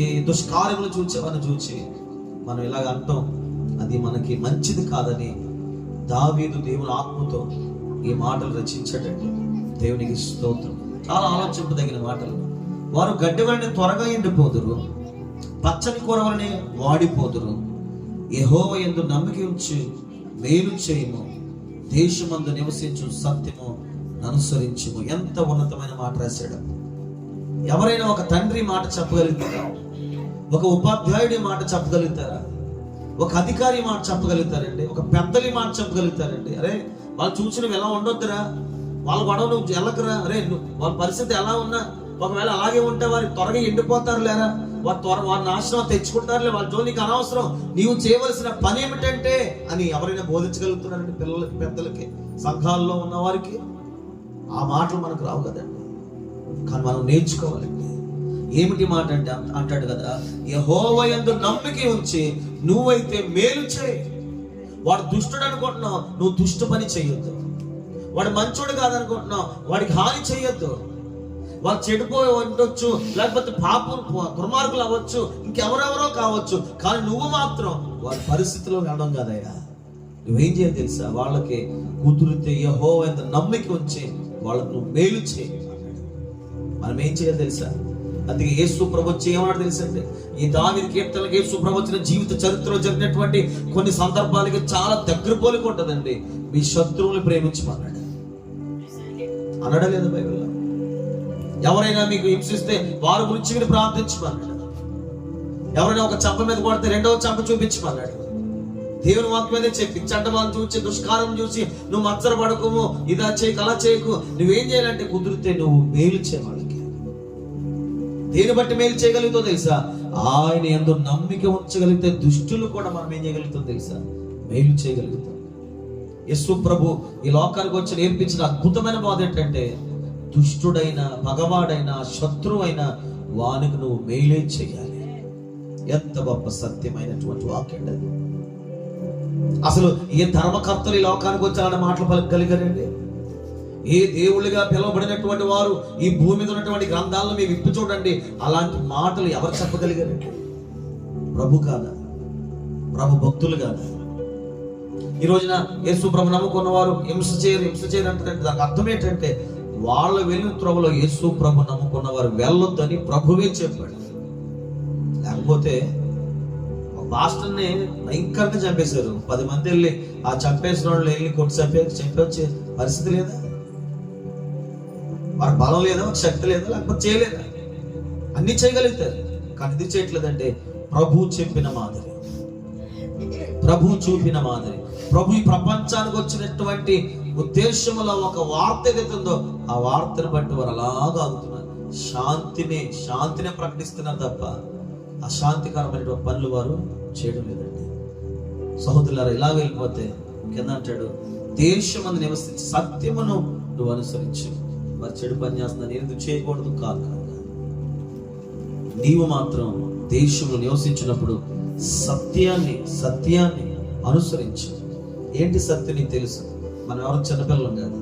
S2: ఈ దుష్కార్యములు చూచేవారిని చూచి మనం ఇలాగ అంటాం, అది మనకి మంచిది కాదని దావీదు దేవుని ఆత్మతో ఈ మాటలు రచించాడండి. దేవునికి స్తోత్రం. చాలా ఆలోచింపదగిన మాటలు. వారు గడ్డి వలన త్వరగా ఎండిపోదురు, పచ్చని కూర వలన వాడిపోదురు. యెహోవా యందు నమ్మిక ఉంచి మేలు చేయము, దేశమందు నివసించు సత్యము అనుసరించుము. ఎంత ఉన్నతమైన మాట రాశాడు. ఎవరైనా ఒక తండ్రి మాట చెప్పగలుగుతారా? ఒక ఉపాధ్యాయుడి మాట చెప్పగలుగుతారా? ఒక అధికారి మాట చెప్పగలుగుతారండి? ఒక పెద్దలి మాట చెప్పగలుగుతారండి? అరే వాళ్ళు చూసి నువ్వు ఎలా ఉండొద్దురా, వాళ్ళ గొడవ నువ్వు వెళ్ళకరా, అరే వాళ్ళ పరిస్థితి ఎలా ఉన్నా ఒకవేళ అలాగే ఉంటే వారి త్వరగా ఎండిపోతారు లేరా, వారి నాశనం తెచ్చుకుంటారులే, వాళ్ళ జోలికి అనవసరం, నీవు చేయవలసిన పని ఏమిటంటే అని ఎవరైనా బోధించగలుగుతున్నారండి? పిల్లలకి, పెద్దలకి, సంఘాల్లో ఉన్న వారికి ఆ మాటలు మనకు రావు కదండి. కానీ మనం నేర్చుకోవాలండి. ఏమిటి మాట అంటే అంటాడు కదా, యెహోవా యందు నమ్మిక ఉంచి నువ్వైతే మేలు చేయి. వాడు దుష్టుడు అనుకుంటున్నావు, నువ్వు దుష్టు పని చేయొద్దు. వాడు మంచోడు కాదనుకుంటున్నావు, వాడికి హాని చేయొద్దు. వాళ్ళు చెడిపోయి ఉండొచ్చు, లేకపోతే దుర్మార్గులు అవ్వచ్చు, ఇంకెవరెవరో కావచ్చు, కానీ నువ్వు మాత్రం వారి పరిస్థితిలో వెళ్ళడం కదయ్యా. నువ్వేం చేయాలి తెలుసా? వాళ్ళకి కుదిరితే యెహోవా యందు నమ్మిక ఉంచి వాళ్ళకు నువ్వు మేలు చేయి. మనం ఏం చేయాలి తెలుసా? అందుకే యేసు ప్రభు ఏమన్నాడు తెలుసండి, ఈ దావీదు కీర్తనలకు యేసు ప్రభు వచ్చిన జీవిత చరిత్రలో జరిగినటువంటి కొన్ని సందర్భాలకి చాలా దగ్గర పోలిక ఉంటుందండి. మీ శత్రువుని ప్రేమించమన్నాడు. అనడా లేదా బైబిల్లో? ఎవరైనా మీకు హింసిస్తే వారి గురించి మీరు ప్రార్థించమన్నాడు. ఎవరైనా ఒక చెంప మీద కొడితే రెండవ చెంప చూపించమన్నాడు. దేవుని వాక్యమే చెప్పి చెడ్డవాళ్ళని చూసి దుష్కారం చూసి నువ్వు మత్సర పడకము, ఇదా చేయకు అలా చేయకు. నువ్వేం చేయాలంటే కుదిరితే నువ్వు మేలు చేయ వాళ్ళకి. దేని బట్టి మేలు చేయగలుగుతావు తెలుసా? ఆయన యందు నమ్మిక ఉంచగలిగితే దుష్టులు కూడా మనం ఏం చేయగలుగుతాం తెలుసా? మేలు చేయగలుగుతాం. యేసు ప్రభు ఈ లోకానికి వచ్చి నేర్పించిన అద్భుతమైన బాధ ఏంటంటే, దుష్టుడైన పగవాడైన శత్రువైన వానికి నువ్వు మేలే చేయాలి. ఎంత గొప్ప సత్యమైనటువంటి వాక్యం అది. అసలు ఏ ధర్మకర్తలు ఈ లోకానికి వచ్చి అలాంటి మాటలు పలకగలిగారండి? ఏ దేవుళ్ళుగా పిలువబడినటువంటి వారు ఈ భూమి మీద ఉన్నటువంటి గ్రంథాలను మీరు విప్పి చూడండి, అలాంటి మాటలు ఎవరు చెప్పగలిగారండి? ప్రభు కాదా? ప్రభు భక్తులు కాదా? ఈ రోజున యేసు ప్రభు నమ్ముకున్న వారు హింస చేయరు అంటే దానికి అర్థం ఏంటంటే, వాళ్ళ వెళ్ళిన త్రోవలో యేసు ప్రభు నమ్ముకున్న వారు వెళ్ళొద్దని ప్రభువే చెప్పాడు. లేకపోతే మాస్టర్ని భయంకరంగా చంపేశారు. 10 మంది వెళ్ళి ఆ చంపేసిన వాళ్ళు వెళ్ళి కొట్టి చంపొచ్చే పరిస్థితి లేదా? వారి బలం లేదా, శక్తి లేదా, లేకపోతే చేయలేదా? అన్ని చేయగలుగుతారు, కానీ ఇది చేయట్లేదంటే ప్రభు చెప్పిన మాదిరి, ప్రభు చూపిన మాదిరి, ప్రభు ఈ ప్రపంచానికి వచ్చినటువంటి ఉద్దేశంలో ఒక వార్త ఏదైతుందో ఆ వార్తను బట్టి వారు అలాగా ఆగుతున్నారు. శాంతిని ప్రకటిస్తున్నారు తప్ప అశాంతికరమైన పనులు వారు చేయడం లేదండి. సహోదరులారా, ఇలా వెళ్ళిపోతే కింద అంటాడు, దేశమందు నివసించి సత్యమును నువ్వు అనుసరించు. మరి చెడు పని చేస్తున్నా నేను చేయకూడదు కాదు. నీవు మాత్రం దేశంలో నివసించినప్పుడు సత్యాన్ని అనుసరించు. ఏంటి సత్యం? నీకు తెలుసు. మనం ఎవరు చిన్నపిల్లలం కాదు.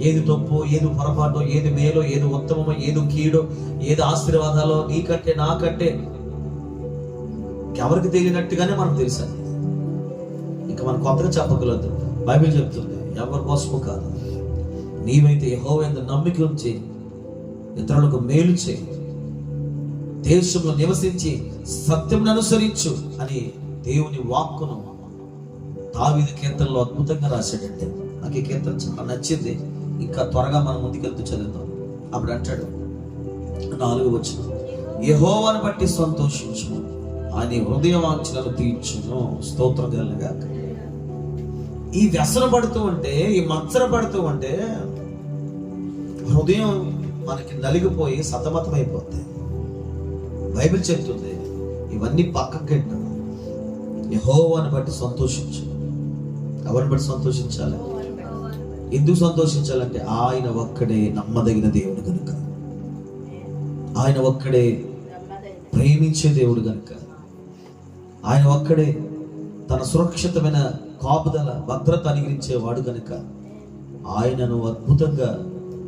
S2: ఏది తప్పు, ఏది పొరపాటు, ఏది మేలో, ఏది ఉత్తమమో, ఏది కీడో, ఏది ఆశీర్వాదాలో నీకంటే నాకంటే ఎవరికి తెలియనట్టుగానే మనకు తెలుసు. ఇంకా మనం కొత్తగా చెప్పగలదు. బైబిల్ చెప్తుంది, ఎవరి కోసము కాదు, నీవైతే యెహోవా యందు నమ్మిక ఉంచి ఇతరులకు మేలు చేయి, దేశంలో నివసించి సత్యమును అనుసరించు అని దేవుని వాక్కును దావీదు కీర్తనలో అద్భుతంగా రాశాడంటే నాకు ఈ కీర్తన చాలా నచ్చింది. ఇంకా త్వరగా మనం ముందుకెళ్తూ చదువుతాం. అప్పుడు అంటాడు 4వ వచనం, యెహోవాను బట్టి సంతోషించు, ఆయన హృదయ వాంఛనలు తీర్చును. స్తోత్రం కలుగునుగాక. ఈ వ్యసన పడుతూ ఉంటే, ఈ మత్సర పడుతూ ఉంటే హృదయం మనకి నలిగిపోయి సతమతమైపోతాయి. బైబిల్ చెప్తుంది, ఇవన్నీ పక్కకెట్టు యెహోవాను బట్టి సంతోషించు. ఎవరిని బట్టి సంతోషించాలి? ఎందుకు సంతోషించాలంటే ఆయన ఒక్కడే నమ్మదగిన దేవుడు కనుక, ఆయన ఒక్కడే ప్రేమించే దేవుడు కనుక, ఆయన ఒక్కడే తన సురక్షితమైన కాపుదల భద్రత అనుగ్రహించేవాడు కనుక ఆయనను అద్భుతంగా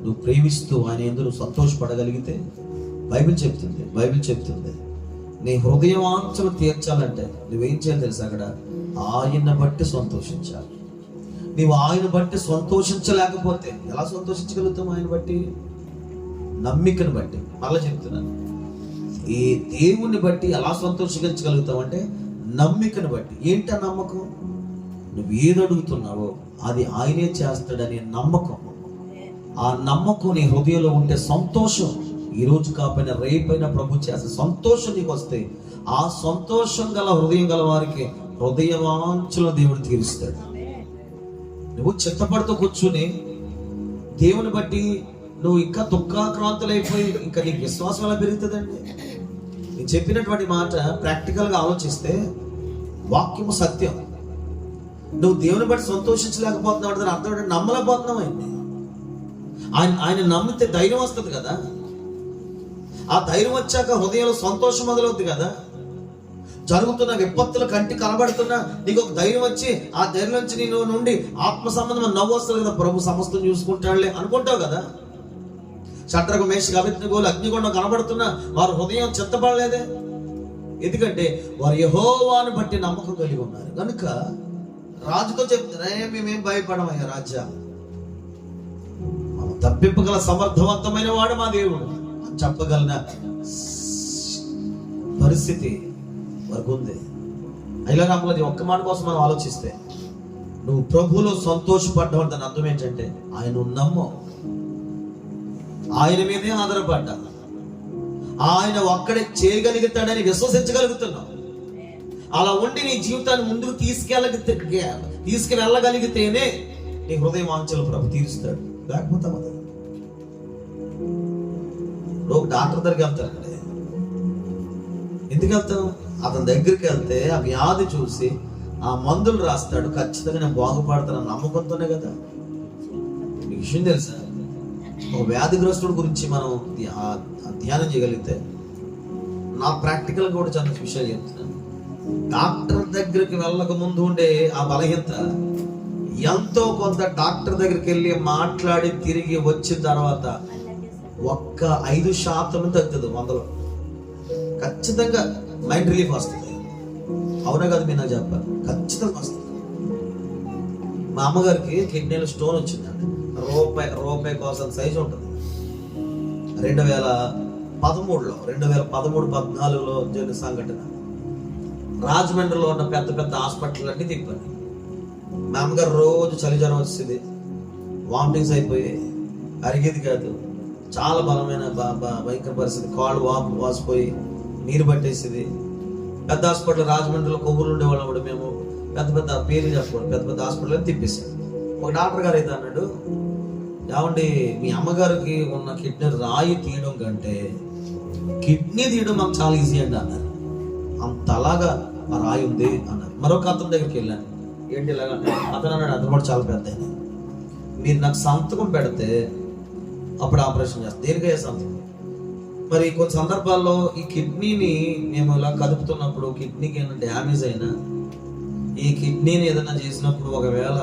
S2: నువ్వు ప్రేమిస్తూ ఆయన ఎందుకు సంతోషపడగలిగితే బైబిల్ చెప్తుంది నీ హృదయ వాంఛలు తీర్చాలంటే నువ్వేం చేయాలి తెలుసా? అక్కడ ఆయన బట్టి సంతోషించాలి. నీవు ఆయన బట్టి సంతోషించలేకపోతే ఎలా సంతోషించగలుగుతాం? ఆయన బట్టి, నమ్మికను బట్టి. మళ్ళీ చెప్తున్నాను, ఈ దేవుణ్ణి బట్టి ఎలా సంతోషించగలుగుతాం అంటే నమ్మికను బట్టి. ఏంటి ఆ నమ్మకం? నువ్వు ఏది అడుగుతున్నావో అది ఆయనే చేస్తాడనే నమ్మకం. ఆ నమ్మకం నీ హృదయంలో ఉంటే సంతోషం ఈ రోజు కాకపోయినా రేపైనా ప్రభు చేస్తే సంతోషం నీకు వస్తే, ఆ సంతోషం గల హృదయం గల వారికి హృదయ వాంఛలు దేవుడు తీరుస్తాడు. నువ్వు చిత్తపడుతూ కూర్చుని దేవుని బట్టి నువ్వు ఇంకా దుఃఖాక్రాంతులైపోయి ఇంకా నీకు విశ్వాసం ఎలా పెరుగుతుందండి? నేను చెప్పినటువంటి మాట ప్రాక్టికల్గా ఆలోచిస్తే వాక్యము సత్యం. నువ్వు దేవుని బట్టి సంతోషించలేకపోతున్నావు అంటే అర్థం ఏంటంటే నమ్మలేకపోతున్నావు. ఆయన నమ్మితే ధైర్యం వస్తుంది కదా. ఆ ధైర్యం వచ్చాక హృదయంలో సంతోషం మొదలవుతుంది కదా. జరుగుతున్న విపత్తులు కంటి కనబడుతున్నా నీకు ఒక ధైర్యం వచ్చి ఆ ధైర్యం నుంచి నేను నుండి ఆత్మ సంబంధం నవ్వు వస్తుంది కదా. ప్రభు సమస్తం చూసుకుంటాడులే అనుకుంటావు కదా. షడ్రకు మేషకు అబేద్నెగోలు అగ్నిగుండం కనబడుతున్నా వారు హృదయం చిత్తపడలేదే. ఎందుకంటే వారు యెహోవాను బట్టి నమ్మకం కలిగి ఉన్నారు కనుక రాజుతో చెప్తారే, మేమేం భయపడమయ్యా రాజా, తప్పింపగల సమర్థవంతమైన వాడు మా దేవుడు అని చెప్పగలన పరిస్థితి వరకు ఉంది. అయినా రాములది ఒక్క మాట కోసం మనం ఆలోచిస్తే నువ్వు ప్రభువులో సంతోషపడ్డావు. దాని అర్థం ఏంటంటే ఆయన నమ్ము, ఆయన మీదే ఆధారపడ్డా, ఆయన ఒక్కడే చేయగలుగుతాడని విశ్వసించగలుగుతున్నావు. అలా ఉండి నీ జీవితాన్ని ముందుకు తీసుకువెళ్ళగలిగితేనే నీ హృదయ వాంఛలు ప్రభు తీరుస్తాడు. లేకపోతే ఒక డాక్టర్ దగ్గరికి వెళ్తారు కదా, ఎందుకు వెళ్తాం? అతని దగ్గరికి వెళ్తే ఆ వ్యాధి చూసి ఆ మందులు రాస్తాడు, ఖచ్చితంగా నేను బాగుపడతాను నమ్మకంతోనే కదా. ఈ విషయం తెలుసా? ఒక వ్యాధిగ్రస్తుడి గురించి మనం ధ్యానం చేయగలిగితే, నా ప్రాక్టికల్ కూడా చాలా విషయాలు చెప్తున్నాను. డాక్టర్ దగ్గరికి వెళ్ళక ముందు ఉండే ఆ బలహీనత ఎంతో కొంత డాక్టర్ దగ్గరికి వెళ్ళి మాట్లాడి తిరిగి వచ్చిన తర్వాత ఒక్క 5% తగ్గుతుంది 100లో. ఖచ్చితంగా మైండ్ రిలీఫ్ వస్తుంది. అవునా కదా? మీరు నాకు చెప్పాలి, ఖచ్చితంగా వస్తుంది. మా అమ్మగారికి కిడ్నీలో స్టోన్ వచ్చిందండి. రూపాయి కోసం సైజు ఉంటుంది. 2013లో 2013-14లో జరిగిన సంఘటన. రాజమండ్రిలో ఉన్న పెద్ద పెద్ద హాస్పిటల్ అన్ని తిప్పాను. మా అమ్మగారు రోజు చలి జ్వరం వచ్చేది, వామిటింగ్స్ అయిపోయి అరిగేది కాదు. చాలా బలమైన భయంకర పరిస్థితి. కాళ్ళు వాసిపోయి నీరు పట్టేసేది. పెద్ద హాస్పిటల్ రాజమండ్రిలో కొవ్వులు ఉండేవాళ్ళం కూడా. మేము పెద్ద పెద్ద పేర్లు చెప్పకూడదు, పెద్ద పెద్ద హాస్పిటల్ తిప్పేసాం. ఒక డాక్టర్ గారు అయితే అన్నాడు, ఏమండి మీ అమ్మగారికి ఉన్న కిడ్నీ రాయి తీయడం కంటే కిడ్నీ తీయడం మాకు చాలా ఈజీ అండి అన్నారు. అంతలాగా ఆ రాయి ఉంది అన్నారు. మరొక అతని దగ్గరికి వెళ్ళాను. ఏంటి ఇలాగా? అతను అన్నాడు, అతను కూడా చాలా పెద్ద ఆయన, మీరు నాకు సంతకం పెడితే అప్పుడు ఆపరేషన్ చేస్తాను. దేనికయ్యే సంతకం? మరి కొన్ని సందర్భాల్లో ఈ కిడ్నీని మేము ఇలా కదుపుతున్నప్పుడు కిడ్నీకి ఏమైనా డ్యామేజ్ అయినా, ఈ కిడ్నీని ఏదైనా చేసినప్పుడు ఒకవేళ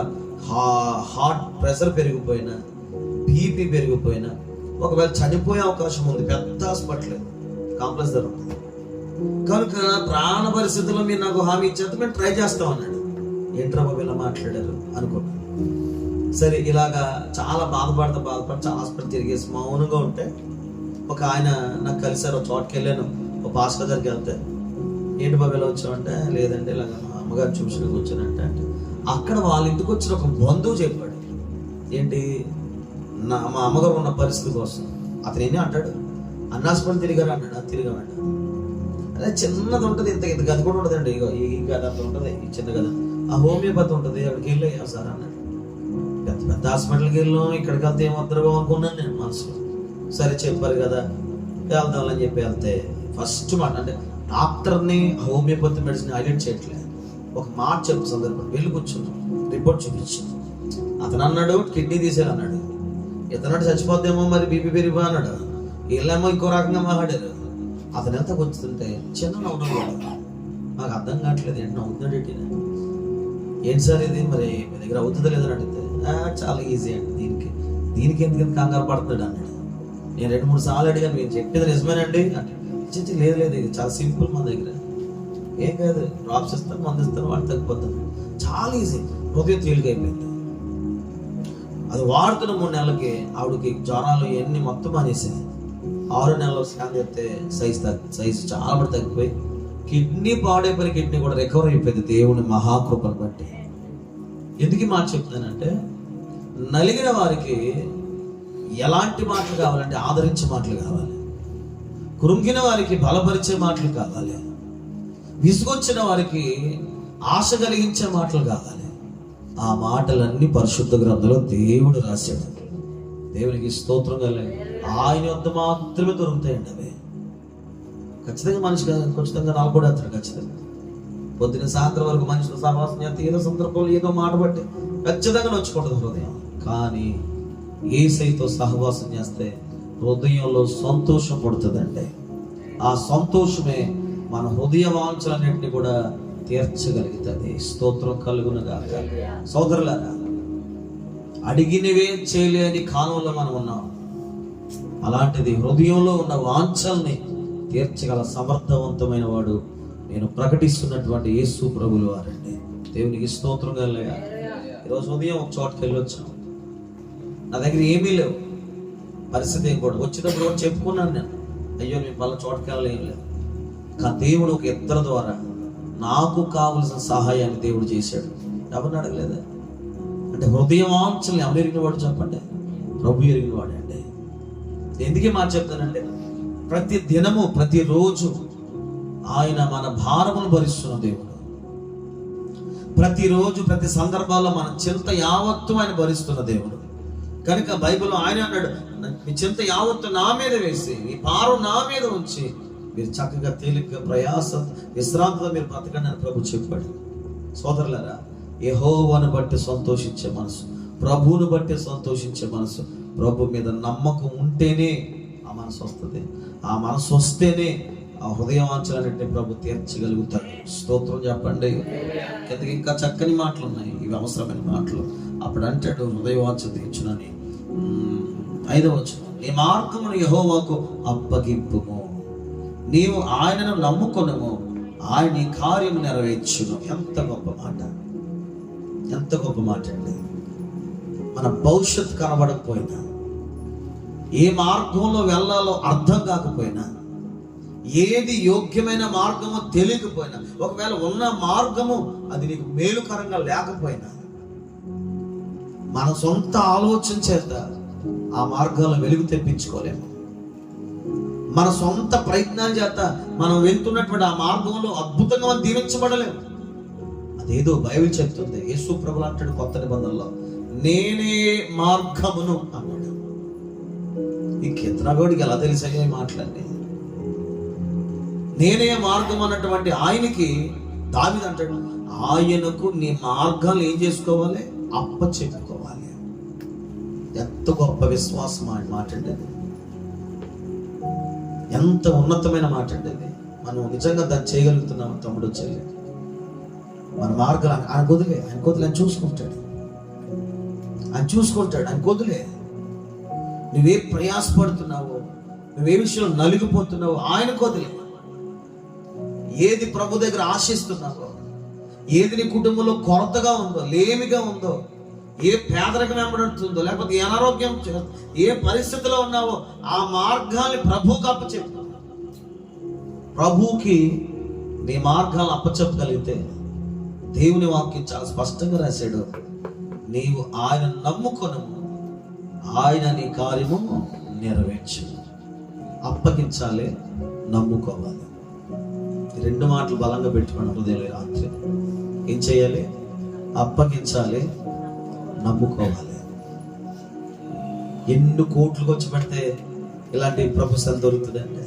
S2: హార్ట్ ప్రెషర్ పెరిగిపోయినా, బీపీ పెరిగిపోయినా, ఒకవేళ చనిపోయే అవకాశం ఉంది. పెద్ద హాస్పిటల్ కాంప్లెక్స్ ధర ఉంటుంది కనుక ప్రాణ పరిస్థితుల్లో మీరు నాకు హామీ ఇచ్చేది మేము ట్రై చేస్తాం అన్నాడు. ఏంట్రా బాబు ఇలా మాట్లాడారు అనుకున్నాను. సరే ఇలాగా చాలా బాధపడి చాలా హాస్పిటల్ తిరిగేసి మౌనంగా ఉంటే ఒక ఆయన నాకు కలిసారు. ఒక చోటుకి వెళ్ళాను, ఒక పాస్టర్ దగ్గరికి వెళ్తే, ఏంటి బాబు ఇలా వచ్చామంటే, లేదంటే ఇలాగ మా అమ్మగారు చూసినది వచ్చానంటే, అక్కడ వాళ్ళ ఇంటికి వచ్చిన ఒక బంధువు చెప్పాడు, ఏంటి మా అమ్మగారు ఉన్న పరిస్థితి కోసం. అతను ఏమి అంటాడు, అన్న హాస్పిటల్ తిరిగారు అన్నాడు. తిరిగామంట. అదే చిన్నది ఉంటుంది, ఇంత గది కూడా ఉంటుందండి. ఈ గది అంత ఉంటుంది, ఈ చిన్న గది. ఆ హోమియోపతి ఉంటుంది, అక్కడికి వెళ్ళి సార్ అన్నాడు. పెద్ద పెద్ద హాస్పిటల్కి వెళ్ళాం, ఇక్కడికి వెళ్తే ఏమొద్దరుగా అనుకున్నాను నేను మనసులో. సరే చెప్పారు కదా వెళ్దామని చెప్పి వెళ్తే ఫస్ట్ మాట అంటే డాక్టర్ని హోమియోపతి మెడిసిన్ హైలైట్ చేయట్లేదు. ఒక మాట చెప్పు సందర్భం వెళ్ళి కూర్చున్నాం, రిపోర్ట్ చూపించాను. అతను అన్నాడు కిడ్నీ తీసేయాలి అన్నాడు. ఇతను చచ్చిపోద్దేమో మరి బీపీ పెరిగిపో అన్నాడు. వీళ్ళేమో ఇంకో రకంగా మాట్లాడారు. అతను ఎంత కూర్చుంటే చిన్న నవ్వున్నాడు. నాకు అర్థం కావట్లేదు, ఏంటి నవ్వుతున్నాడు ఏంటి. ఏంటి సార్ ఇది మరి మీ దగ్గర అవుతుందో లేదని అడిగితే, చాలా ఈజీ అండి, దీనికి ఎందుకు కంగారు పడుతున్నాడు అన్నాడు. నేను 2-3 సార్లు అడిగాను, మీరు చెప్పేది నిజమేనండి అంటే, లేదు ఇది చాలా సింపుల్, మన దగ్గర ఏం కాదు, డ్రాప్స్ ఇస్తాను, మందు ఇస్తాను, వాడు తగ్గిపోతాను, చాలా ఈజీ. హృదయం తేలికైపోయింది. అది వాడుతున్న 3 నెలలకి ఆవిడకి జ్వరాలు ఎన్ని మొత్తం అనేసాయి. 6 నెలలు స్కాన్ చేస్తే సైజు చాలా తగ్గిపోయి కిడ్నీ పాడైపోయిన కిడ్నీ కూడా రికవర్ అయిపోయింది దేవుని మహాకృపను బట్టి. ఎందుకు మాట చెప్తానంటే, నలిగిన వారికి ఎలాంటి మాటలు కావాలంటే ఆదరించే మాటలు కావాలి, కృంగిన వారికి బలపరిచే మాటలు కావాలి, విసుగొచ్చిన వారికి ఆశ కలిగించే మాటలు కావాలి. ఆ మాటలన్నీ పరిశుద్ధ గ్రంథంలో దేవుడు రాశాడు. దేవునికి స్తోత్రం కలగాలి. ఆయన వద్ద మాత్రమే దొరుకుతాయండి అవి. ఖచ్చితంగా మనిషి ఖచ్చితంగా నాకు కూడా అతడు ఖచ్చితంగా పొద్దున సాయంత్రం వరకు మనుషుల సహవాసం చేస్తే ఏదో సందర్భంలో ఏదో మాట బట్టి ఖచ్చితంగా నొచ్చుకుంటుంది హృదయం. కానీ యేసయ్యతో సహవాసం చేస్తే హృదయంలో సంతోషం పడుతుందండి. ఆ సంతోషమే మన హృదయ వాంఛలన్నింటినీ కూడా తీర్చగలుగుతుంది. స్తోత్రం కలుగునుగాక. సోదరులారా, అడిగినవే చేయలేని కాలంలో మనం ఉన్నాం. అలాంటిది హృదయంలో ఉన్న వాంఛల్ని తీర్చగల సమర్థవంతమైన వాడు నేను ప్రకటిస్తున్నటువంటి యేసు ప్రభులు వారండి. దేవునికి స్తోత్రం కలుగునుగాక. ఈరోజు ఉదయం ఒక చోటుకి వెళ్ళొచ్చాం. నా దగ్గర ఏమీ లేవు, పరిస్థితి ఏం కూడా. వచ్చినప్పుడు కూడా చెప్పుకున్నాను నేను, అయ్యో మేము మళ్ళీ చోటుకి వెళ్ళలేం లేదు. కానీ దేవుడు ఒక ఇద్దరు ద్వారా నాకు కావలసిన సహాయాన్ని దేవుడు చేశాడు. ఎవరిని అడగలేదా? అంటే హృదయవాంఛల్ని ఎవరు ఎరిగిన వాడు చెప్పండి? ప్రభు ఎరిగిన వాడే అండి. ఎందుకే మాట చెప్తానంటే, ప్రతి దినము ప్రతిరోజు ఆయన మన భారమును భరిస్తున్న దేవుడు. ప్రతిరోజు ప్రతి సందర్భాల్లో మన చింత యావత్తు ఆయన భరిస్తున్న దేవుడు. కనుక బైబిల్లో ఆయన అన్నాడు, మీ చింత యావత్తు నా మీద వేసి, మీ భారం నా మీద ఉంచి మీరు చక్కగా తేలిగ్గా ప్రయాస విశ్రాంతితో మీరు బ్రతకండి అని ప్రభు చెప్పాడు. సోదరులారా, యెహోవాను బట్టి సంతోషించే మనసు, ప్రభువును బట్టి సంతోషించే మనసు, ప్రభు మీద నమ్మకం ఉంటేనే ఆ మనసు వస్తుంది. ఆ మనసు వస్తేనే ఆ హృదయవాంఛలన్నింటినీ ప్రభు తీర్చగలుగుతాడు. స్తోత్రం చెప్పండి. కిందకి ఇంకా చక్కని మాటలు ఉన్నాయి, ఇవి అవసరమైన మాటలు. అప్పుడు అంటాడు, హృదయవాంఛ తీర్చునని. 5వ వచనం, నీ మార్గమును యెహోవాకు అప్పగింపుము, నీవు ఆయనను నమ్ముకొనుము, ఆయన నీ కార్యము నెరవేర్చును. ఎంత గొప్ప మాట, ఎంత గొప్ప మాట అండి. మన భవిష్యత్తు కనబడకపోయినా, ఏ మార్గంలో వెళ్ళాలో అర్థం కాకపోయినా, ఏది యోగ్యమైన మార్గమో తెలియకపోయినా, ఒకవేళ ఉన్న మార్గము అది నీకు మేలుకరంగా లేకపోయినా, మన సొంత ఆలోచన చేత ఆ మార్గాలను వెలుగు తెప్పించుకోలేము. మన సొంత ప్రయత్నాల చేత మనం వెళ్తున్నటువంటి ఆ మార్గంలో అద్భుతంగా మనం దీవించబడలేము. అదేదో బైబిల్ చెప్తుంది. యేసు ప్రభువు అంటాడు కొత్త నిబంధనలో, నేనే మార్గమును అన్నాడు. ఈ కిత్రాగోడికి ఎలా తెలిసాయో ఈ మాటలండి. నేనే మార్గం అన్నటువంటి ఆయనకి దావీదు అంటాడు, ఆయనకు నీ మార్గాలు ఏం చేసుకోవాలి? అప్ప చెప్పుకోవాలి. ఎంత గొప్ప విశ్వాసం మాట అండి అది. ఎంత ఉన్నతమైన మాట అండి అది. మనం నిజంగా దాన్ని చేయగలుగుతున్నాం తమ్ముడు చెల్లి. మన మార్గాలు ఆయన కొదిలే, ఆయన చూసుకుంటాడు, ఆయన కొదిలే. నువ్వే ప్రయాసపడుతున్నావో, నువ్వే విషయంలో నలిగిపోతున్నావో ఆయన కొదిలే. ఏది ప్రభు దగ్గర ఆశిస్తున్నావో, ఏది నీ కుటుంబంలో కొరతగా ఉందో, లేమిగా ఉందో, ఏ పేదరికం వెంబడుతుందో, లేకపోతే ఏ అనారోగ్యం, ఏ పరిస్థితిలో ఉన్నావో ఆ మార్గాన్ని ప్రభువుకి అప్పచెప్పు. ప్రభువుకి నీ మార్గాలు అప్పచెప్పగలిగితే, దేవుని వాక్యం చాలా స్పష్టంగా రాశాడు, నీవు ఆయన నమ్ముకొను, ఆయన నీ కార్యము నెరవేర్చు. అప్పగించాలి, నమ్ముకోవాలి. 2 మాటలు బలంగా పెట్టుకోండి హృదయంలో రాత్రి. ఏం చేయాలి? అప్పగించాలి, నమ్ముకోవాలి. ఎన్ని కోట్లు ఖర్చు పెడితే ఇలాంటి ప్రొఫెసర్ దొరుకుతుందండి.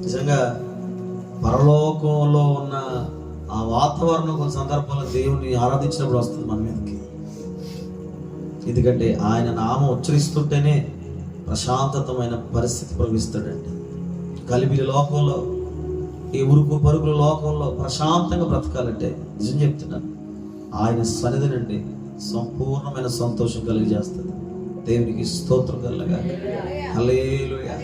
S2: నిజంగా పరలోకంలో ఉన్న ఆ వాతావరణం కొన్ని సందర్భాల్లో దేవుని ఆరాధించినప్పుడు వస్తుంది మన మీదకి. ఎందుకంటే ఆయన నామం ఉచ్చరిస్తుంటేనే ప్రశాంతతమైన పరిస్థితి ప్రవహిస్తాడండి. గలిబిలి లోకంలో, ఈ ఉరుకు పరుగుల లోకంలో ప్రశాంతంగా బ్రతకాలంటే నిజం చెప్తున్నాను, ఆయన సన్నిధి నుండి సంపూర్ణమైన సంతోషం కలిగజేస్తుంది. దేవునికి స్తోత్రం కలగాలి. హల్లెలూయా.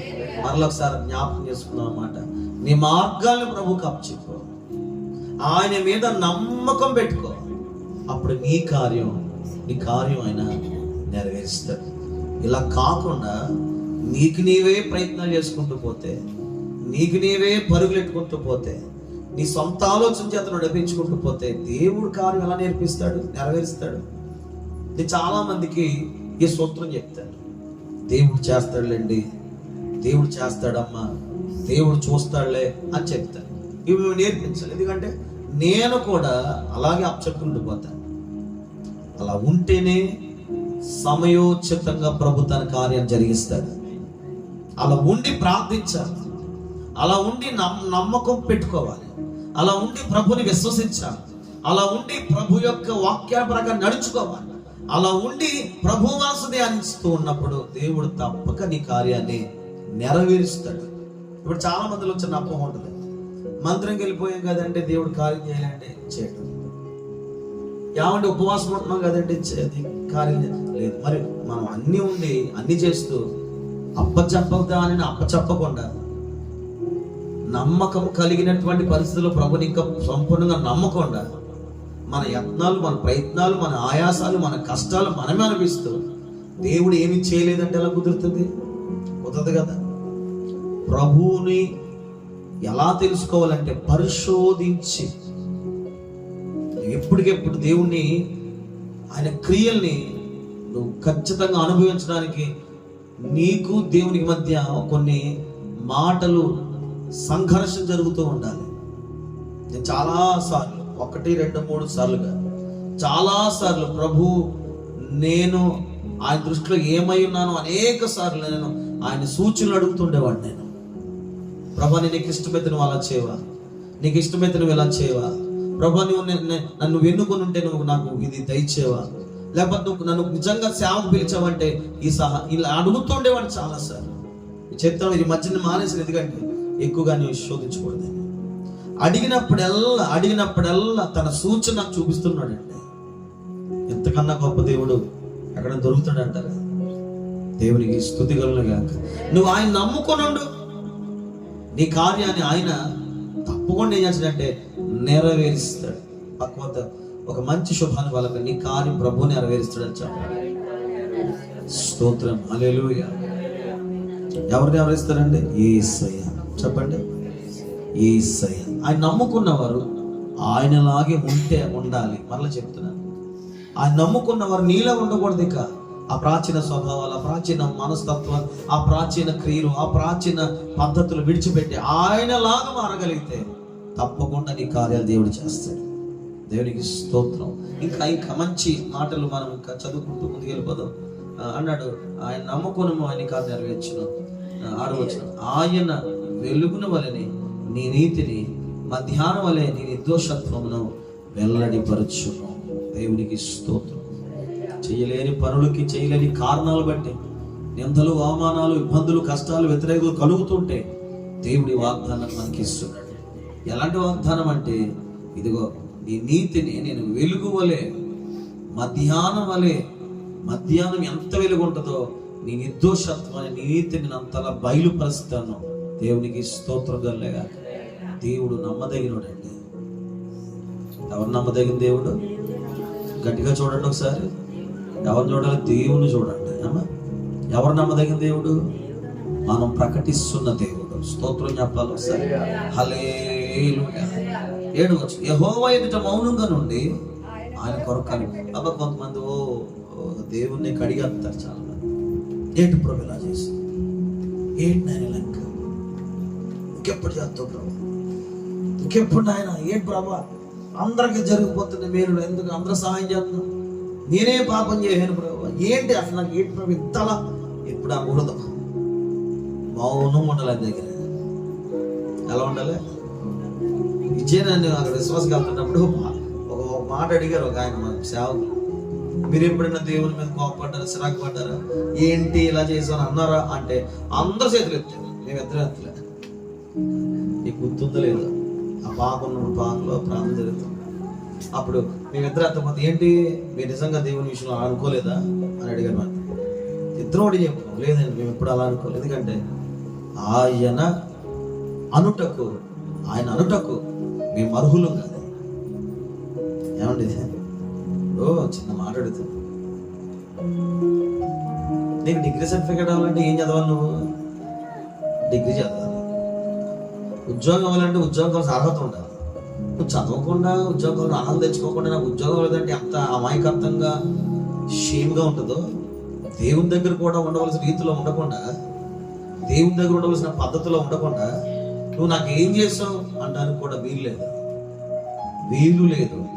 S2: మరొకసారి జ్ఞాపకం చేసుకున్నాం అన్నమాట. నీ మార్గాలను ప్రభువుకి అప్పచెప్పు, ఆయన మీద నమ్మకం పెట్టుకో. అప్పుడు నీ కార్యం ఆయన నెరవేరుస్తాడు. ఇలా కాకుండా నీకు నీవే ప్రయత్నాలు చేసుకుంటూ పోతే, నీకు నీవే పరుగులెట్టుకుంటూ పోతే, నీ సొంత ఆలోచన చేత నడిపించుకుంటూ పోతే దేవుడు కార్యం ఎలా నెరవేరుస్తాడు? నేను చాలా మందికి ఈ సూత్రం చెప్తాను, దేవుడు చేస్తాడులేండి, దేవుడు చేస్తాడమ్మా, దేవుడు చూస్తాడులే అని చెప్తాను. ఇవి నేర్పించాలి. ఎందుకంటే నేను కూడా అలాగే అప్పచెప్పుకుంటూ పోతాను. అలా ఉంటేనే సమయోచితంగా ప్రభు తన కార్యం జరిగిస్తాడు. అలా ఉండి ప్రార్థించాలి, అలా ఉండి నమ్మకం పెట్టుకోవాలి, అలా ఉండి ప్రభుని విశ్వసించాలి, అలా ఉండి ప్రభు యొక్క వాక్య ప్రకారం నడుచుకోవాలి, అలా ఉండి ప్రభు వాసు ధ్యానిస్తూ ఉన్నప్పుడు దేవుడు తప్పక నీ కార్యాన్ని నెరవేరుస్తాడు. ఇప్పుడు చాలా మందిలో వచ్చిన నమ్మకం ఉంటుంది, మంత్రంకి వెళ్ళిపోయాం కదండి దేవుడు కార్యం చేయాలంటే చేయడం, ఏమంటే ఉపవాసం ఉంటున్నాం కదండి కార్యం లేదు. మరి మనం అన్నీ ఉండి అన్ని చేస్తూ అప్పచెప్పదాని అప్పచెప్పకుండా నమ్మకం కలిగినటువంటి పరిస్థితుల్లో ప్రభుని ఇంకా సంపూర్ణంగా నమ్మకుండా మన యత్నాలు, మన ప్రయత్నాలు, మన ఆయాసాలు, మన కష్టాలు మనమే అనిపిస్తూ దేవుడు ఏమి చేయలేదంటే ఎలా కుదురుతుంది? కుదరదు కదా. ప్రభువుని ఎలా తెలుసుకోవాలంటే పరిశోధించి, ఎప్పటికెప్పుడు దేవుణ్ణి ఆయన క్రియల్ని నువ్వు ఖచ్చితంగా అనుభవించడానికి నీకు దేవునికి మధ్య కొన్ని మాటలు సంఘర్షణ జరుగుతూ ఉండాలి. నేను చాలాసార్లు 1, 2, 3 సార్లుగా చాలాసార్లు ప్రభు నేను ఆయన దృష్టిలో ఏమై ఉన్నానో అనేక సార్లు నేను ఆయన సూచనలు అడుగుతుండేవాడిని. నేను ప్రభా నీకు ఇష్టమైతే నువ్వు అలా చేయవా, నీకు ఇష్టమైతే నువ్వు ఇలా చేయవా, ప్రభా నువ్వు నన్ను ఎన్నుకొని ఉంటే నువ్వు నాకు ఇది దయచేవా, లేకపోతే నువ్వు నన్ను నిజంగా సేవకు పిలిచావంటే ఇలా అడుగుతుండేవాడిని చాలాసార్లు. చెప్తాను ఇది మధ్యన మానేసిన, ఎందుకంటే ఎక్కువగా నువ్వు శోధించకూడదు. అడిగినప్పుడల్లా తన సూచన నాకు చూపిస్తున్నాడండి. ఎంతకన్నా గొప్ప దేవుడు ఎక్కడ దొరుకుతాడంటారా? దేవునికి స్తుతి కలుగునుగాక. నువ్వు ఆయన నమ్ముకొనుండు, నీ కార్యాన్ని ఆయన తప్పకుండా ఏం చేస్తాడంటే నెరవేరుస్తాడు. పక్వత ఒక మంచి శుభాన్ని వాళ్ళకి నీ కార్యం ప్రభు నెరవేరుస్తాడని చెప్పాలి. స్తోత్రం, హల్లెలూయా. ఎవరు నెరవేరుస్తారండి? యేసయ్య. చెప్పండి, యేసయ్య. ఆయన నమ్ముకున్నవారు ఆయనలాగే ఉండాలి. మరలా చెప్తున్నాను, ఆయన నమ్ముకున్నవారు నీలా ఉండకూడదు. ఇక ఆ ప్రాచీన స్వభావాలు, ఆ ప్రాచీన మనస్తత్వాలు, ఆ ప్రాచీన క్రియలు, ఆ ప్రాచీన పద్ధతులు విడిచిపెట్టి ఆయనలాగా మారగలిగితే తప్పకుండా నీ కార్యాలు దేవుడు చేస్తాడు. దేవునికి స్తోత్రం. ఇంకా మంచి మాటలు మనం ఇంకా చదువుకుంటూ ముందుకు వెళ్ళిపోదాం. అన్నాడు, ఆయన నమ్ముకుని ఆయన కార్యం నెరవేర్చును. 6వ వచనం, ఆయన వెలుగున వలెని నీ నీతిని, మధ్యాహ్నం వలె నీ నిర్దోషత్వమును వెల్లడిపరచును. దేవునికి స్తోత్రం. చేయలేని పనులకి, చేయలేని కారణాలు బట్టి నిందలు, అవమానాలు, ఇబ్బందులు, కష్టాలు, వ్యతిరేకలు కలుగుతుంటే దేవుడి వాగ్దానం మనకి ఇస్తున్నాడు. ఎలాంటి వాగ్దానం అంటే, ఇదిగో నీ నీతిని నేను వెలుగు వలె, మధ్యాహ్నం వలె, మధ్యాహ్నం ఎంత వెలుగు ఉంటుందో నీ నిర్దోషత్వాన్ని, నీ నీతిని అంతలా బయలుపరుస్తాను. దేవునికి స్తోత్రం కలుగునుగాక. దేవుడు నమ్మదగినోడండి. ఎవరు నమ్మదగిన దేవుడు? గట్టిగా చూడండి ఒకసారి. ఎవరు చూడాలి? దేవుని చూడండి. ఎవరు నమ్మదగిన దేవుడు? మనం ప్రకటిస్తున్న దేవుడు. స్తోత్రం చెప్పాలి ఒకసారి. హల్లెలూయా. 7వ వచనం, యెహోవా ఎదుట మౌనంగా నుండి ఆయన కొరకని. కొంతమంది దేవుణ్ణి కడిగేస్తారు చాలా మంది. ఏంటి ప్రభు ఇలా చేసి, ఏంటి నాయన లెక్క, ఇంకెప్పుడు చేస్తావు ప్రభు, ఇంకెప్పుడు నాయన, ఏంటి ప్రభా అందరికి జరిగిపోతుంది మేలు, ఎందుకు అందరూ సహాయం చేస్తున్నాం, నేనే పాపం చేయను ప్రభు, ఏంటి అసలు నాకు ఏంటి ప్రభు ఇంతలా. ఎప్పుడు అనకూడదు, మౌనం ఉండాలి. దగ్గర ఎలా ఉండాలి? విజయనాన్ని అక్కడ విశ్వాసం వెళ్తున్నప్పుడు ఒక మాట అడిగారు ఒక ఆయన, మన సేవకులు, మీరు ఎప్పుడైనా దేవుని మీద కోపపడ్డారా, సిరాకు పడ్డారా, ఏంటి ఇలా చేసాను అన్నారా అంటే అందరు చేతులు ఎత్తారు. మేము ఇద్దరు ఎత్తలే. నీకు గుర్తుందో లేదా? ఆ పాకలో ప్రాణం జరుగుతుంది. అప్పుడు మేమిద్దరు ఎంతమంది, ఏంటి మీరు నిజంగా దేవుని విషయంలో అనుకోలేదా అని అడిగారు. మనం ఇద్దరు ఒకటి చెప్పాం, లేదండి మేము ఎప్పుడు అలా అనుకోలేదు. ఎందుకంటే ఆయన అనుటకు మేము అర్హులం కాదు. ఏమండి, చిన్న మాట అడుగుతుంది, నీకు డిగ్రీ సర్టిఫికేట్ అవ్వాలంటే ఏం చదవాలి? నువ్వు డిగ్రీ చదవాలి. ఉద్యోగం అవ్వాలంటే ఉద్యోగం కావాల్సిన అర్హత ఉండాలి. నువ్వు చదవకుండా ఉద్యోగంలో ఆనందం తెచ్చుకోకుండా నాకు ఉద్యోగం లేదంటే ఎంత అమాయకత్వంగా, షేమ్గా ఉంటుందో, దేవుని దగ్గర కూడా ఉండవలసిన రీతిలో ఉండకుండా, దేవుని దగ్గర ఉండవలసిన పద్ధతిలో ఉండకుండా నువ్వు నాకు ఏం చేసావు అనడానికి కూడా వీలు లేదు.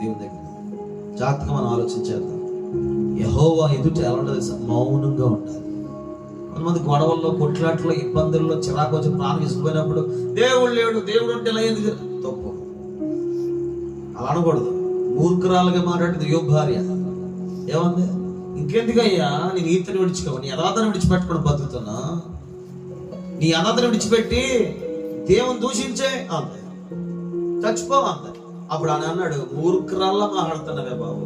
S2: దేవుని దగ్గర జాగ్రత్తగా మనం ఆలోచించేద్దాం. యెహోవా ఎదుట ఎలా ఉండాలి? మౌనంగా ఉండాలి. కొంతమంది గొడవల్లో, కొట్లాట్లో, ఇబ్బందుల్లో, చిరాకు వచ్చి ప్రాణం ఇసుకుపోయినప్పుడు దేవుడు లేడు, దేవుడు అంటే ఇలా ఎందుకు? తప్పు. అలా అనకూడదు. మూర్ఖురాలుగా మాట్లాడింది యోబు భార్య. ఏమంది? ఇంకెందుకయ్యా నీ నీతిని విడిచుకో, నీ యథార్థను విడిచిపెట్టుకుని బతుకుతున్నా, నీ యథార్థను విడిచిపెట్టి దేవుని దూషించే అంతే, చచ్చిపో అంతే. అప్పుడు ఆయన అన్నాడు, మూర్ఖురాల్లా మాట్లాడుతున్నావే బాబు,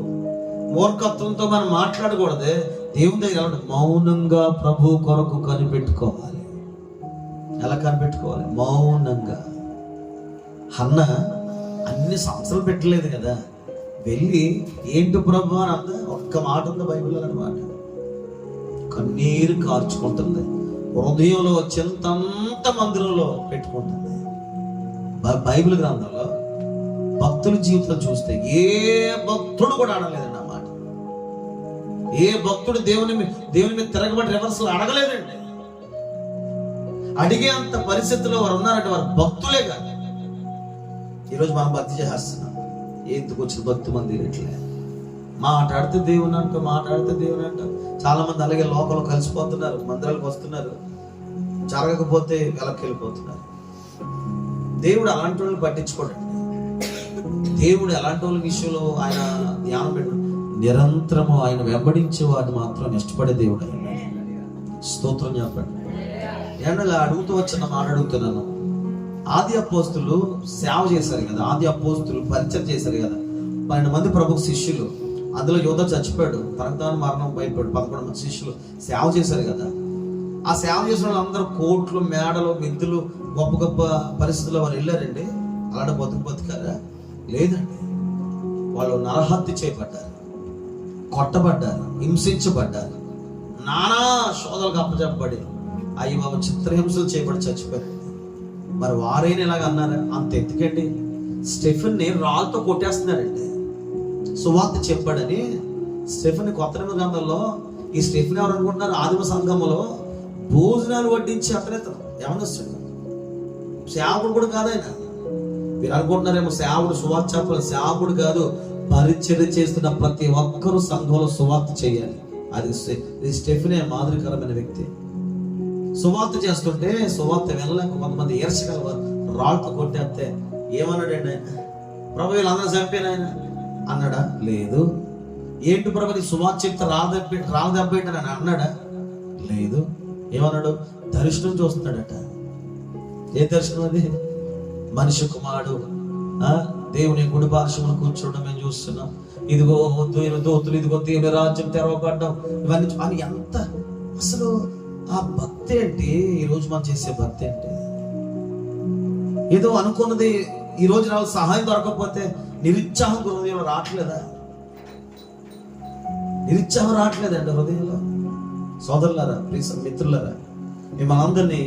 S2: మూర్ఖత్వంతో మనం మాట్లాడకూడదే. దేవుని దగ్గర మౌనంగా ప్రభు కొరకు కనిపెట్టుకోవాలి. ఎలా కనిపెట్టుకోవాలి? మౌనంగా. హన్న అన్ని సంవత్సరాలు పెట్టలేదు కదా, వెళ్ళి ఏంటి ప్రభు అని అంత ఒక్క మాట ఉంది బైబిల్లో అన్నమాట. కన్నీరు కార్చుకుంటుంది, హృదయంలో వచ్చేంతంత మందిరంలో పెట్టుకుంటుంది. బైబిల్ గ్రంథంలో భక్తుల జీవితం చూస్తే ఏ భక్తుడు కూడా ఆడలేదండి ఆ మాట. ఏ భక్తుడు దేవుని మీద తిరగబడి రివర్సల్ అడగలేదండి. అడిగే అంత పరిస్థితుల్లో వారు ఉన్నారంటే వారు భక్తులే కాదు. ఈరోజు మనం భక్తి చేస్తున్నాం, ఎందుకు వచ్చిన భక్తి మంది ఇట్లే మాట్లాడితే దేవుని అంట. చాలా మంది అలాగే లోకంలో కలిసిపోతున్నారు, మందిరాలకు వస్తున్నారు, జరగకపోతే వెనక్కి వెళ్ళిపోతున్నారు. దేవుడు అలాంటి వాళ్ళని పట్టించుకోడండి. దేవుడు ఎలాంటి వాళ్ళ విషయంలో ఆయన ధ్యానం పెట్టు, నిరంతరము ఆయన వెంబడించే వాడిని మాత్రం ఇష్టపడే దేవుడు ఆయన. స్తోత్రం చెప్పండి. నేను అడుగుతూ వచ్చిన మాట అడుగుతున్నాను. ఆది అపోస్తులు సేవ చేశారు కదా, ఆది అపోస్తులు పరిచయం చేశారు కదా, 12 మంది ప్రభు శిష్యులు. అందులో యోధ చచ్చిపోయాడు, తనకు మరణం భయపడు. 11 మంది శిష్యులు సేవ చేశారు కదా. ఆ సేవ చేసిన వాళ్ళందరూ కోట్లు, మేడలు, మిద్దులు, గొప్ప గొప్ప పరిస్థితుల్లో వాళ్ళు వెళ్ళారండి. అలాంటి బతుకారా? లేదండి. వాళ్ళు నరహత్య చేయబడ్డారు, కొట్టబడ్డారు, హింసించబడ్డారు, నానా శోధలకు అప్పచెప్పబడి అయ్యి బాబు చిత్రహింసలు చేయబడి చచ్చిపోయారు. మరి వారైనా ఇలాగ అన్నారా? అంత ఎత్తుకండి. స్టెఫెన్ని రాళ్ళతో కొట్టేస్తున్నారండి. సువార్త చెప్పాడని స్టెఫెన్ కొత్త నిబంధన గ్రంథంలో ఈ స్టెఫెన్ ఎవరు అనుకుంటున్నారు? ఆదిమ సంఘములో భోజనాలు వడ్డించి అతనేతను ఏమనిస్తాడు? సేవకుడు కూడా కాదు ఆయన. మీరు అనుకుంటున్నారేమో సేవకుడు సువార్త చెప్పాలి. సేవకుడు కాదు, పరిచర్య చేస్తున్న ప్రతి ఒక్కరూ సంఘంలో సువార్త చేయాలి. అది స్టెఫెనే మాదిరికరమైన వ్యక్తి. సువార్త చేస్తుంటే సువార్త వెళ్ళలేక కొంతమంది ఈర్షగలవారు రాళ్ళతో కొట్టేస్తే ఏమన్నాడండి ఆయన? ప్రభు వీళ్ళందరూ చంపాను ఆయన అన్నాడా? లేదు. ఏంటి ప్రభు నీ సువార్త చెప్తే రాళ్ళ దెబ్బేంటని అని అన్నాడా? లేదు. ఏమన్నాడు? దర్శనం చూస్తున్నాడట. ఏ దర్శనం అది? మనిషి కుమారుడు దేవుని గుడి పార్శ్వమున కూర్చోవడం మేము చూస్తున్నాం. ఇదిగో దోతులు, ఇదిగో దేవుని రాజ్యం తెరవబడ్డం, ఇవన్నీ అని ఎంత అసలు ఆ భక్తి ఏంటి? ఈరోజు మనం చేసే భక్తి ఏంటి? ఏదో అనుకున్నది ఈ రోజు నాకు సహాయం దొరకకపోతే నిరుత్సాహం హృదయంలో రావట్లేదా? నిరుత్సాహం రావట్లేదండి హృదయంలో. సోదరులారా, ప్రియ మిత్రులారా, మిమ్మల్ని అందరినీ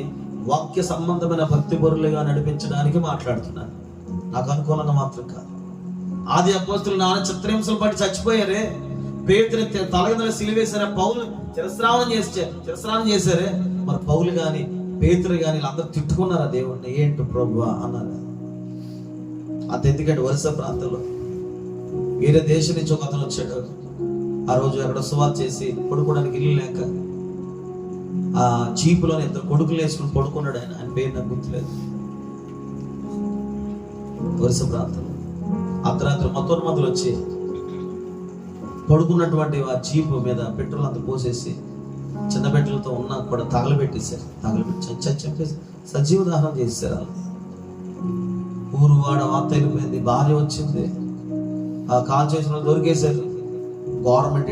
S2: వాక్య సంబంధమైన భక్తి పరులుగా నడిపించడానికి మాట్లాడుతున్నాను. నాకు అనుకూలంగా మాత్రం కాదు. ఆది అపోస్తులు నాన్న చిత్రహింసలు పట్టి చచ్చిపోయారే, పేతుని తలగదల సిలివేశారా, పౌలు చిరస్నానం చేశారే. మరి పౌలు గాని పేతురు గాని వీళ్ళందరూ తిట్టుకున్నారా దేవుణ్ణి? ఏంటి ప్రభువా అన్నారా? అంత ఎందుకంటే వరుస ప్రాంతంలో వేరే దేశం నుంచి ఒక అతను వచ్చాడు. ఆ రోజు అక్కడ సువార్త చేసి పడుకోవడానికి ఇల్లు లేక ఆ జీపులోని 2 కొడుకులు వేసుకుని పడుకున్నాడు. ఆయన పేరు నాకు గుర్తులేదు. వరుస ప్రాంతంలో అర్ధరాత్రి మతోన్మతులు వచ్చి పడుకున్నటువంటి ఆ జీపు మీద పెట్రోల్ అంతా పోసేసి చిన్న బిడ్డలతో ఉన్నా కూడా తగలబెట్టేశారు. చంపేసి సజీవ దహనం చేశారు. వాళ్ళని ఊరు వాడ వార్త వెళ్ళిపోయింది. భార్య వచ్చింది, ఆ కాల్ చేసిన దొరికేశారు.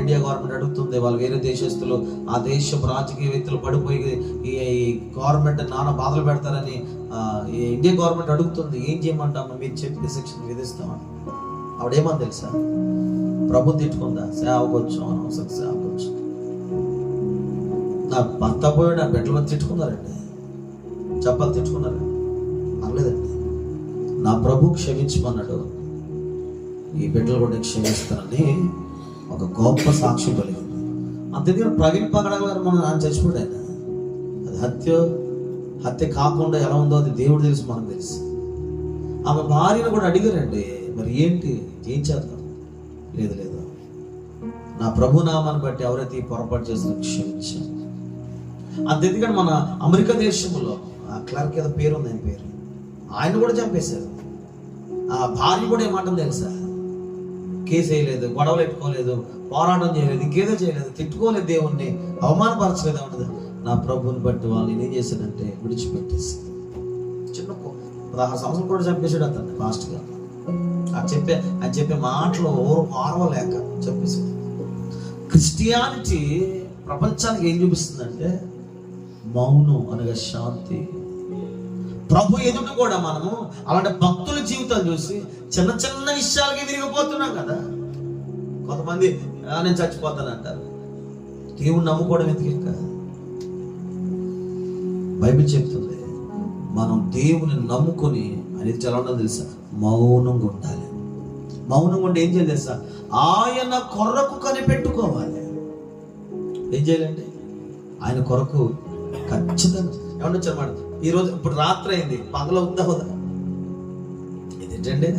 S2: ఇండియా గవర్నమెంట్ అడుగుతుంది, వాళ్ళు వేరే దేశస్తులు, ఆ దేశపు రాజకీయవేత్తలు పడిపోయి ఈ గవర్నమెంట్ నానా బాధలు పెడతారని ఇండియా గవర్నమెంట్ అడుగుతుంది. ఏం చేయమంటామా? మీరు చెప్పిన శిక్షణ విధిస్తామని. ఆవిడేమని తెలుసా? ప్రభు తిట్టుకుందా? సేవకొచ్చు, అనవసరం సేవకొచ్చు. నా భర్త పోయి నా బిడ్డలు తిట్టుకున్నారండి. చెప్పాలి, తిట్టుకున్నారు అనలేదండి. నా ప్రభు క్షమించమన్నాడు, ఈ బిడ్డలు కూడా క్షమిస్తానని ఒక గొప్ప సాక్ష్యం కలిగింది. అంతేకాదు ప్రవీణ్ పగడాల గారు మనం ఆయన చచ్చిపోయాడు. ఆయన అది హత్య కాకుండా ఎలా ఉందో అది దేవుడు తెలుసు, మనకు తెలుసు. ఆమె భార్యను కూడా అడిగారండి, మరి ఏంటి, ఏం చేద్దాం? లేదు నా ప్రభు నామాన్ని బట్టి ఎవరైతే ఈ పొరపాటు చేసిన క్షమించాను. అంతేకాదు మన అమెరికా దేశంలో ఆ క్లర్క్ ఏదో పేరు ఉంది, ఆయన పేరు, ఆయన కూడా చంపేశారు. ఆ భార్య కూడా ఏమంటుంది తెలుసా? కేసు వేయలేదు, గొడవలు పెట్టుకోలేదు, పోరాటం చేయలేదు, ఇంకేదో చేయలేదు, తిట్టుకోలేదు, దేవుణ్ణి అవమానపరచలేదు. అన్నది నా ప్రభుని బట్టి వాళ్ళని ఏం చేశాడంటే విడిచిపెట్టేసి చిన్న 16 సంవత్సరం కూడా చంపేశాడు అతన్ని ఫాస్ట్గా. ఆయన చెప్పే మాటలు ఓర్వలేక చెప్పేశాడు. క్రిస్టియానిటీ ప్రపంచానికి ఏం చూపిస్తుందంటే మౌనం అనగా శాంతి. ప్రభు ఎదుట కూడా మనము అలాంటి భక్తుల జీవితాలు చూసి చిన్న చిన్న విషయాలకి తిరిగిపోతున్నాం కదా. కొంతమంది నేను చచ్చిపోతానంటారు. దేవుణ్ణి నమ్ముకోవడం ఎందుకు? బైబిల్ చెప్తుంది మనం దేవుని నమ్ముకొని అనేది చాలా ఉండాలి తెలుసా? మౌనంగా ఉండాలి. మౌనంగా ఉండి ఏం చేయాలి తెలుసా? ఆయన కొరకు కనిపెట్టుకోవాలి. ఏం చేయాలండి? ఆయన కొరకు ఖచ్చితంగా ఏమన్నా వచ్చారన్నమాట. ఈరోజు ఇప్పుడు రాత్రి అయింది, పగల అవుద్దా అవుదా? ఇదేంటండి,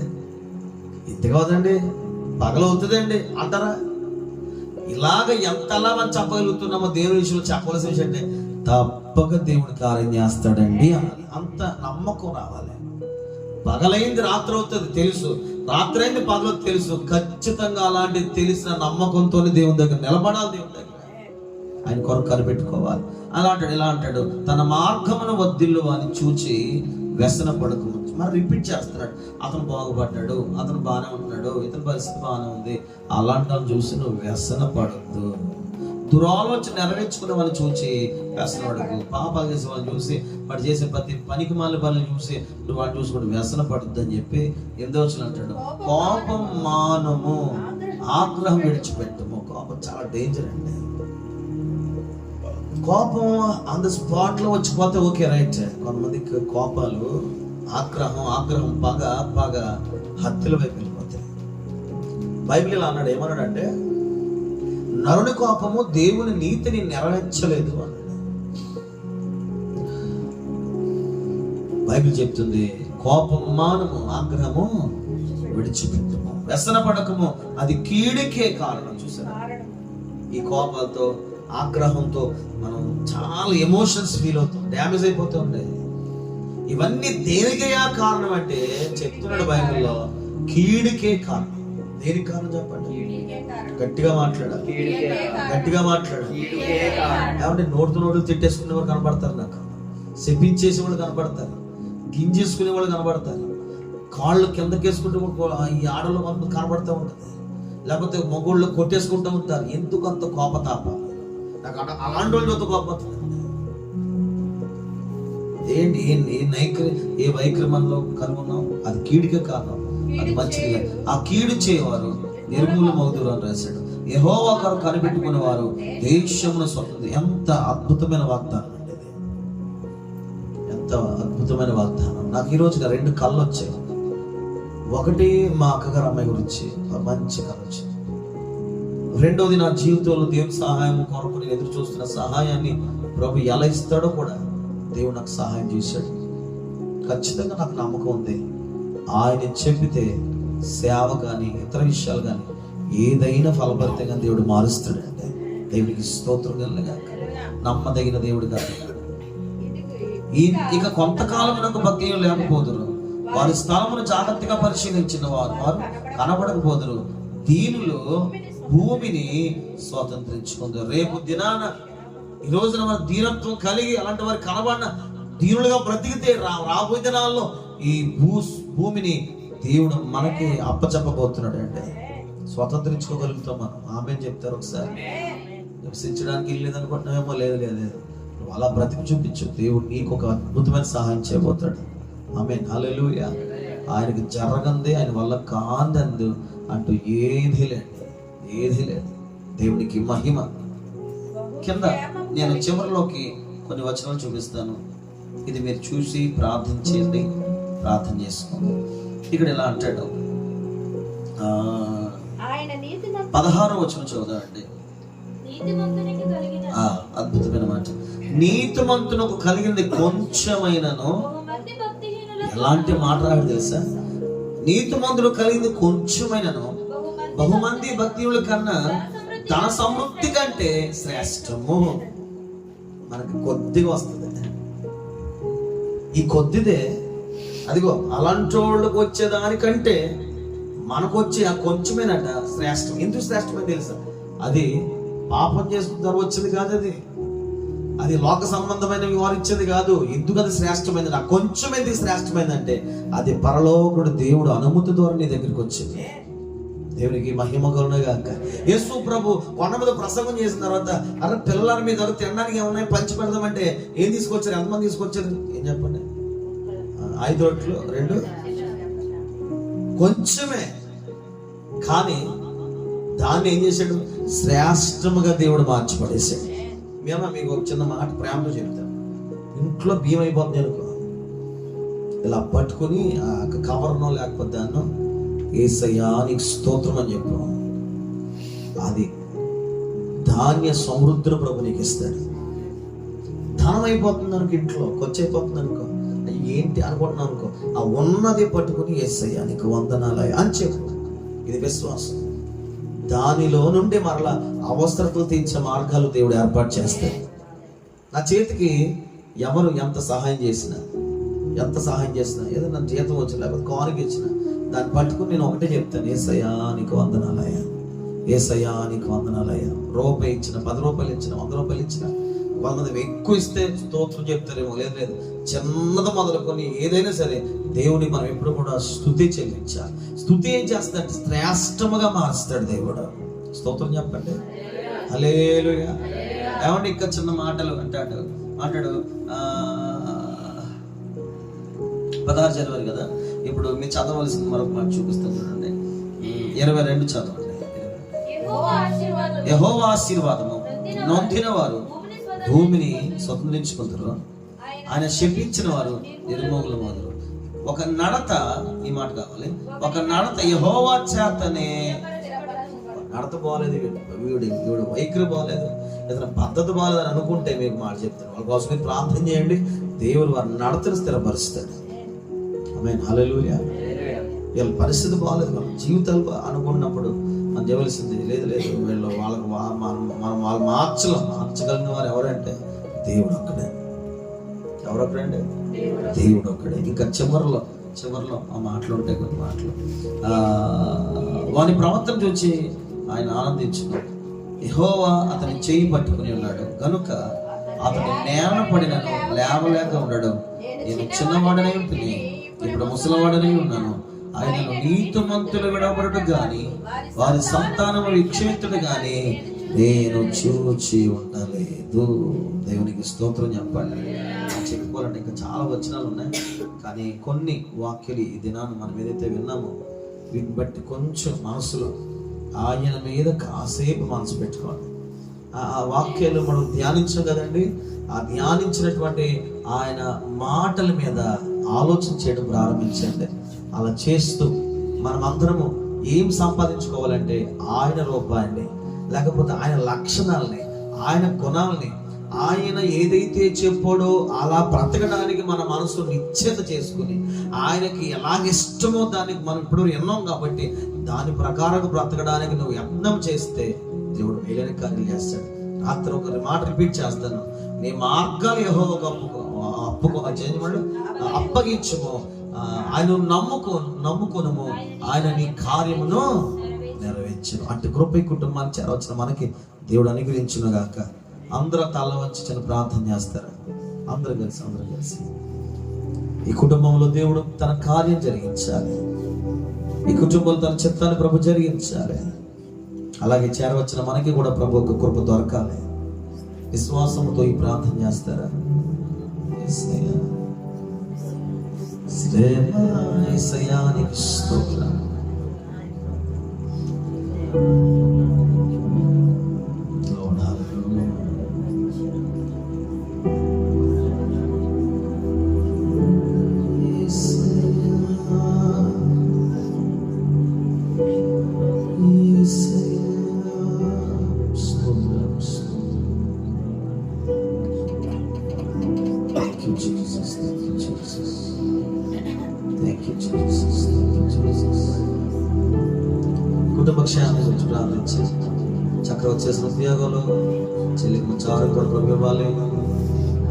S2: ఇంత కాదండి, పగల అవుతుందండి అంటారా? ఇలాగ ఎంతలా మనం చెప్పగలుగుతున్నామో దేవుని విషయంలో చెప్పవలసిన విషయం అంటే తప్పక దేవుడు కార్యం చేస్తాడండి అనాలి. అంత నమ్మకం రావాలి. పగలైంది రాత్రి అవుతుంది తెలుసు, రాత్రి అయింది పగలు తెలుసు. ఖచ్చితంగా అలాంటి తెలిసిన నమ్మకంతో దేవుని దగ్గర నిలబడాలి. దేవుని దగ్గర ఆయన కొరకు కనిపెట్టుకోవాలి. అలా అంటాడు, ఇలా అంటాడు, తన మార్గమును వద్దిల్లు అని చూచి వ్యసన పడకు. మరి రిపీట్ చేస్తున్నాడు. అతను బాగుపడ్డాడు, అతను బాగానే ఉన్నాడు, ఇతని పరిస్థితి బాగానే ఉంది, అలాంటి వాళ్ళని చూసి నువ్వు వ్యసన పడద్దు. దురాలోచన నెరవేర్చుకునే వాళ్ళని చూసి వ్యసన పడకు. పాపాలు చేసే వాళ్ళని చూసి, వాడు చేసే ప్రతి పనికి మాలిన పనులు చూసి నువ్వు వాడిని చూసుకుంటూ వ్యసన పడద్దు అని చెప్పి 8వ అంటాడు, కోపం మానము, ఆగ్రహం విడిచిపెట్టము. కోపం చాలా డేంజర్ అండి. కోపం ఆన్ ద స్పాట్ లో వచ్చిపోతే ఓకే, రైట్. కొంతమందికి కోపాలు, ఆగ్రహం పగ హత్యల వైపు వెళ్ళిపోతాయి. బైబిల్ ఇలా అన్నాడు, ఏమన్నాడంటే నరుని కోపము దేవుని నీతిని నెరవేర్చలేదు అన్నాడు. బైబిల్ చెప్తుంది, కోపం మానము, ఆగ్రహము విడిచిపెట్టము, వ్యసన పడకము, అది కీడుకే కారణం. చూసారా, ఈ కోపాలతో ఆగ్రహంతో మనం చాలా ఎమోషన్స్ ఫీల్ అవుతాం, డ్యామేజ్ అయిపోతూ ఉంటాయి. ఇవన్నీ దేనికయ్యా కారణం అంటే చెప్తున్నాడు బైబిల్లో, కీడుకే కారణం. దేనికి కారణం చెప్పండి? గట్టిగా మాట్లాడాలి, గట్టిగా మాట్లాడాలి. ఏమంటే నోటులు తిట్టేసుకునే వాళ్ళు కనబడతారు, నాకు శపించేసే వాళ్ళు కనబడతారు, గింజేసుకునే వాళ్ళు కనబడతారు, కాళ్ళు కిందకేసుకుంటూ ఈ ఆడలో మనకు కనబడుతూ ఉంటుంది, లేకపోతే మగోళ్ళు కొట్టేసుకుంటూ ఉంటారు. ఎందుకు అంత కోపతాప? నాకు అలాంటి వాళ్ళు కోపం ఏంటి? ఏ వైఖరి మనలో కనుగొన్నాం? అది కీడుకే కారణం, అది మంచిది. ఆ కీడు చేయవారు నిర్మూలమవుదురు అని రాశాడు. యెహోవా కొరకు కనిపెట్టుకునే వారు దేశమును స్వతంత్రం. ఎంత అద్భుతమైన వాగ్దానం అండి ఇది, ఎంత అద్భుతమైన వాగ్దానం. నాకు ఈ రోజుగా 2 కళ్ళు వచ్చాయి. ఒకటి మా అక్కగారు అమ్మాయి గురించి మంచి కళ వచ్చింది. రెండోది నా జీవితంలో దేవుని సహాయం కొరకు నేను ఎదురు చూస్తున్న సహాయాన్ని ప్రభు ఎలా ఇస్తాడో కూడా దేవుడు నాకు సహాయం చేశాడు. ఖచ్చితంగా నాకు నమ్మకం ఉంది, ఆయన చెప్పితే సేవ కానీ ఇతర విషయాలు కానీ ఏదైనా ఫలభరితంగా దేవుడు మారుస్తాడంటే దేవుడికి స్తోత్రం కలగాక. నమ్మదగిన దేవుడు కాదు. ఇక కొంతకాలం నాకు భక్తిలో లేకపోదురు, వారి స్థలమును జాగ్రత్తగా పరిశీలించిన వారు కనబడకపోదురు, దీనిలో భూమిని స్వాతంత్రించుకుందరు. రేపు దినాన ఈ రోజున మన దీనత్వం కలిగి అలాంటి వారు కనబడిన దీనులుగా బ్రతికితే రాబోయే దినాల్లో ఈ భూమిని దేవుడు మనకి అప్పచెప్పబోతున్నాడు. అంటే స్వతంత్రించుకోగలుగుతాం మనం. ఆమె చెప్తారు ఒకసారి. నివసించడానికి ఇల్లేదు అనుకుంటున్నామేమో, లేదు అలా బ్రతికి చూపించు. దేవుడు నీకు ఒక అద్భుతమైన సహాయం చేయబోతాడు. ఆమేన్, హల్లెలూయా. ఆయనకి జరగంది, ఆయన వల్ల కాందందు అంటూ ఏది లేదు. దేవునికి మహిమ. కింద నేను చివరిలోకి కొన్ని వచనాలు చూపిస్తాను, ఇది మీరు చూసి ప్రార్థించండి, ప్రార్థన చేసుకోండి. ఇక్కడ ఇలా అంటాడు, 16వ వచనం చదువుదామండి. అద్భుతమైన మాట. నీతిమంతునకు కలిగింది కొంచెమైనను. ఎలాంటి మాట రాడు తెలుసా? నీతిమంతుడు కలిగింది కొంచెమైనను బహుమంది భక్తియుల కన్నా ధన సమృద్ధి కంటే శ్రేష్టము. మనకి కొద్దిగా వస్తుంది, ఈ కొద్దిదే అదిగో అలాంటి వాళ్ళకి వచ్చేదానికంటే మనకు వచ్చే ఆ కొంచెమేనట శ్రేష్టం. ఎందుకు శ్రేష్టమని తెలుసా? అది పాపం చేసుకుంటారు వచ్చింది కాదు, అది లోక సంబంధమైన వివరించేది కాదు. ఎందుకు అది శ్రేష్టమైంది? ఆ కొంచెం ఎందుకు శ్రేష్టమైందంటే అది పరలోకుడు దేవుడు అనుమతి ద్వారా నీ దగ్గరికి వచ్చింది. దేవునికి మహిమ కలుగుగాక. యేసు ప్రభు కొండ మీద ప్రసంగం చేసిన తర్వాత అరే పిల్లల మీద తినడానికి ఏమన్నా పంచి పెడదామంటే ఏం తీసుకొచ్చారు? ఎంతమంది తీసుకొచ్చారు? ఏం చెప్పండి? 5 రొట్టెలు 2 కొంచెమే. కానీ దాన్ని ఏం చేశాడు? శ్రేష్టముగా దేవుడు మార్చిపడేశాడు. మేము మీకు ఒక చిన్న మాట ప్రేమతో చెప్తాను. ఇంట్లో బియ్యం అయిపోతుంది అనుకో, ఇలా పట్టుకుని కవర్నో లేకపోతే దాన్నో యేసయ్యా నీకు స్తోత్రం అని చెప్పు. అది ధాన్య సమృద్ధిని ప్రభు నీకు ఇస్తాడు. ధనం అయిపోతుంది అనుకో, ఇంట్లో ఖర్చు అయిపోతుంది అనుకో, ఏంటి అనుకుంటున్నావు అనుకో, ఆ ఉన్నది పట్టుకుని యేసయ్యా నీకు వందనాలయ్యా అని చెప్పు. ఇది విశ్వాసం. దానిలో నుండి మరలా అవసరతలు తీర్చే మార్గాలు దేవుడు ఏర్పాటు చేస్తాడు. నా చేతికి ఎవరు ఎంత సహాయం చేసినా ఏదో నా జీతం వచ్చిన లేకపోతే కానుక ఇచ్చిన దాన్ని పట్టుకుని నేను ఒకటే చెప్తాను, యేసయ్యా నీకు వందనాలయ్యా, యేసయ్యా నీకు వందనాలయ్యా. రూపాయి ఇచ్చిన, 10 రూపాయలు ఇచ్చిన, 100 రూపాయలు ఇచ్చిన, కొంతమంది ఎక్కువ ఇస్తే స్తోత్రం చెప్తారేమో, లేదు చిన్నది మొదలుకొని ఏదైనా సరే దేవుని మనం ఎప్పుడు కూడా స్తుతి చెల్లించాలి. స్తుతి ఏం చేస్తాడు? శ్రేష్టముగా మారుస్తాడు దేవుడు. స్తోత్రం చెప్పండి. హల్లెలూయా. ఏమంటే ఇంకా చిన్న మాటలు అంటాడు 16 జనవరి కదా, ఇప్పుడు మీరు చదవలసింది మరొక మాట చూపిస్తాను చూడండి. 22 చదవండి. యెహోవా ఆశీర్వాదము నొందిన వారు భూమిని స్వతంత్రించుకుంటారు, ఆయన శపించిన వారు నిర్మూలన వారు. ఒక నడత, ఈ మాట కావాలి, ఒక నడత యెహోవా చేతనే. నడత బాగలేదు, వీడు వైఖరి బాగలేదు, ఏదైనా పద్ధతి బాగలేదు అని అనుకుంటే మీకు మాట చెప్తాను, వాళ్ళ కోసం మీరు ప్రార్థన చేయండి, దేవుడు వారి నడతను స్థిరపరుస్తాడు. ఆమేన్. హల్లెలూయా. వీళ్ళ పరిస్థితి బాగలేదు, వాళ్ళ జీవితాలు అనుకున్నప్పుడు మనం చేయవలసింది లేదు వీళ్ళు వాళ్ళకు మనం వాళ్ళు మార్చగలిగిన వారు ఎవరంటే దేవుడు ఒక్కడే. ఎవరొక్కడండి? దేవుడు ఒక్కడే. ఇంకా చివరిలో ఆ మాటలు ఉంటాయి, కొన్ని మాటలు. వాని ప్రవర్తన చూచి ఆయన ఆనందించున్నాడు. యెహోవా అతని చేయి పట్టుకుని ఉన్నాడు గనుక అతని నేల పడినను లేవలేక ఉన్నాడు. నేను చిన్నవాడనే ఉంటుంది, ఇప్పుడు ముసలివాడనే ఉన్నాను. ఆయనను నీతిమంతులు విడబడుట గాని వారి సంతానము విక్షేమితుడు గాని నేను చూచి ఉండలేదు. దేవునికి స్తోత్రం చెప్పండి. చెప్పుకోవాలంటే ఇంకా చాలా వచనాలు ఉన్నాయి, కానీ కొన్ని వాక్యాలు ఈ దినాన్ని మనం ఏదైతే విన్నామో వీటిని బట్టి కొంచెం మనసులో ఆయన మీద కాసేపు మనసు పెట్టుకోండి. ఆ వాక్యాలు మనం ధ్యానించాం కదండి, ఆ ధ్యానించినటువంటి ఆయన మాటల మీద ఆలోచన చేయడం ప్రారంభించండి. అలా చేస్తూ మనం అందరము ఏం సంపాదించుకోవాలంటే ఆయన రూపాన్ని, లేకపోతే ఆయన లక్షణాలని, ఆయన గుణాలని, ఆయన ఏదైతే చెప్పాడో అలా బ్రతకడానికి మన మనసు నిశ్చయత చేసుకుని ఆయనకి ఎలాగిష్టమో దానికి మనం ఇప్పుడు విన్నాం కాబట్టి దాని ప్రకారం బ్రతకడానికి నువ్వు యత్నం చేస్తే దేవుడు మేలైన కార్యాలు చేస్తాడు. రాత్రి ఒక మాట రిపీట్ చేస్తాను, నీ మార్గాలు యెహోవాకు అప్పగించుము, ఆయన నమ్ముకొనుము, ఆయన నీ కార్యమును నెరవేర్చును. అటు కృప కుటుంబానికి చేరవచ్చిన మనకి దేవుడు అనుగ్రహించును గాక. అందరూ తల వంచి చిన్న ప్రార్థన చేస్తారు. అందరూ కలిసి ఈ కుటుంబంలో దేవుడు తన కార్యం జరిగించాలి, ఈ కుటుంబంలో తన చిత్తాన్ని ప్రభు జరిగించాలి. అలాగే చేరవచ్చిన మనకి కూడా ప్రభు ఒక కృప దొరకాలి. విశ్వాసంతో ఈ ప్రార్థన చేస్తారా? యేసయ్యానికి స్తోత్రం. కుటుంబ క్షేమం గురించి ప్రార్థించి చక్ర వచ్చేసిన ఉద్యోగంలో చెల్లికి మంచి ఆరోగ్యం ఇవ్వాలి.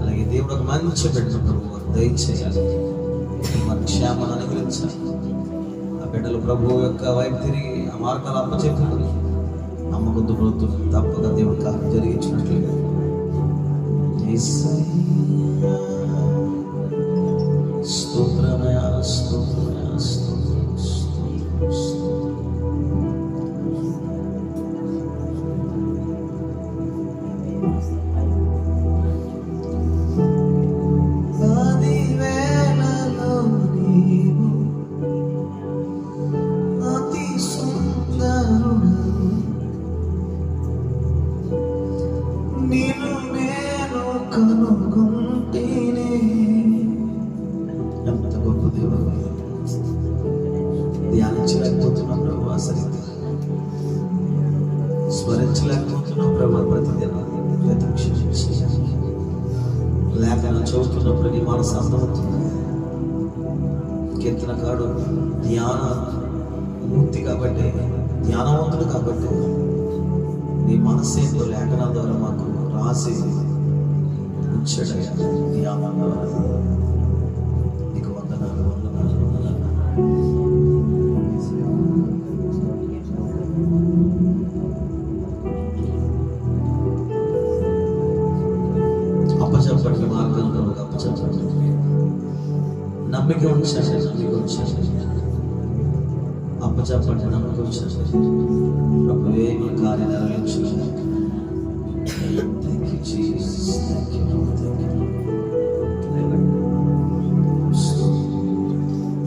S2: అలాగే దేవుడు ఒక మంచి బిడ్డను దయచేయాలి, మన క్షేమాన్ని అనుగ్రహించాలి. ఆ బిడ్డలు ప్రభు యొక్క వైపు తిరిగి ఆ మార్గాలు అప్పచెప్పుకుని నమ్మకంతో బ్రతుకు తప్పక దేవుడు కార్యం జరిగించినట్లుగా స్తోత్రమయ స్తోత్రమయ స్తోత్రం స్తోత్రం. ఎంత గొప్ప దేవుడు. ధ్యానించలేకపోతున్నాం ప్రభు, సరిగ్గా స్మరించలేకపోతున్నాం ప్రభు. లేఖనం చదువుతున్నప్పుడు నీ మనసు అర్థమవుతుంది. కీర్తనకాడు జ్ఞానమూర్తి కాబట్టి, జ్ఞానవంతుడు కాబట్టి నీ మనసు ఏంటో లేఖనం ద్వారా మాకు రాసి ఉంచాడయ్యా. జ్ఞానం ద్వారా నీకు వందనాలు, వందనాలు, వందనాలు. అప్పచెప్పండి, మార్గంలో అప్పచెప్పండి. నమ్మిక ఉంచండి, నమ్మిక ఉంచండి. అప్పచెప్పండి, నమ్మిక ఉంచండి. ప్రభువే మీ కార్యం నెరవేర్చుకోండి. Thank you Jesus, thank you, thank you.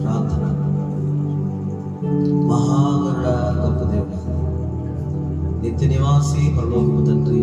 S2: ప్రార్థన. మహాగరుడ, గొప్ప దేవుడా, నిత్య నివాసి పరలోకపు తండ్రి,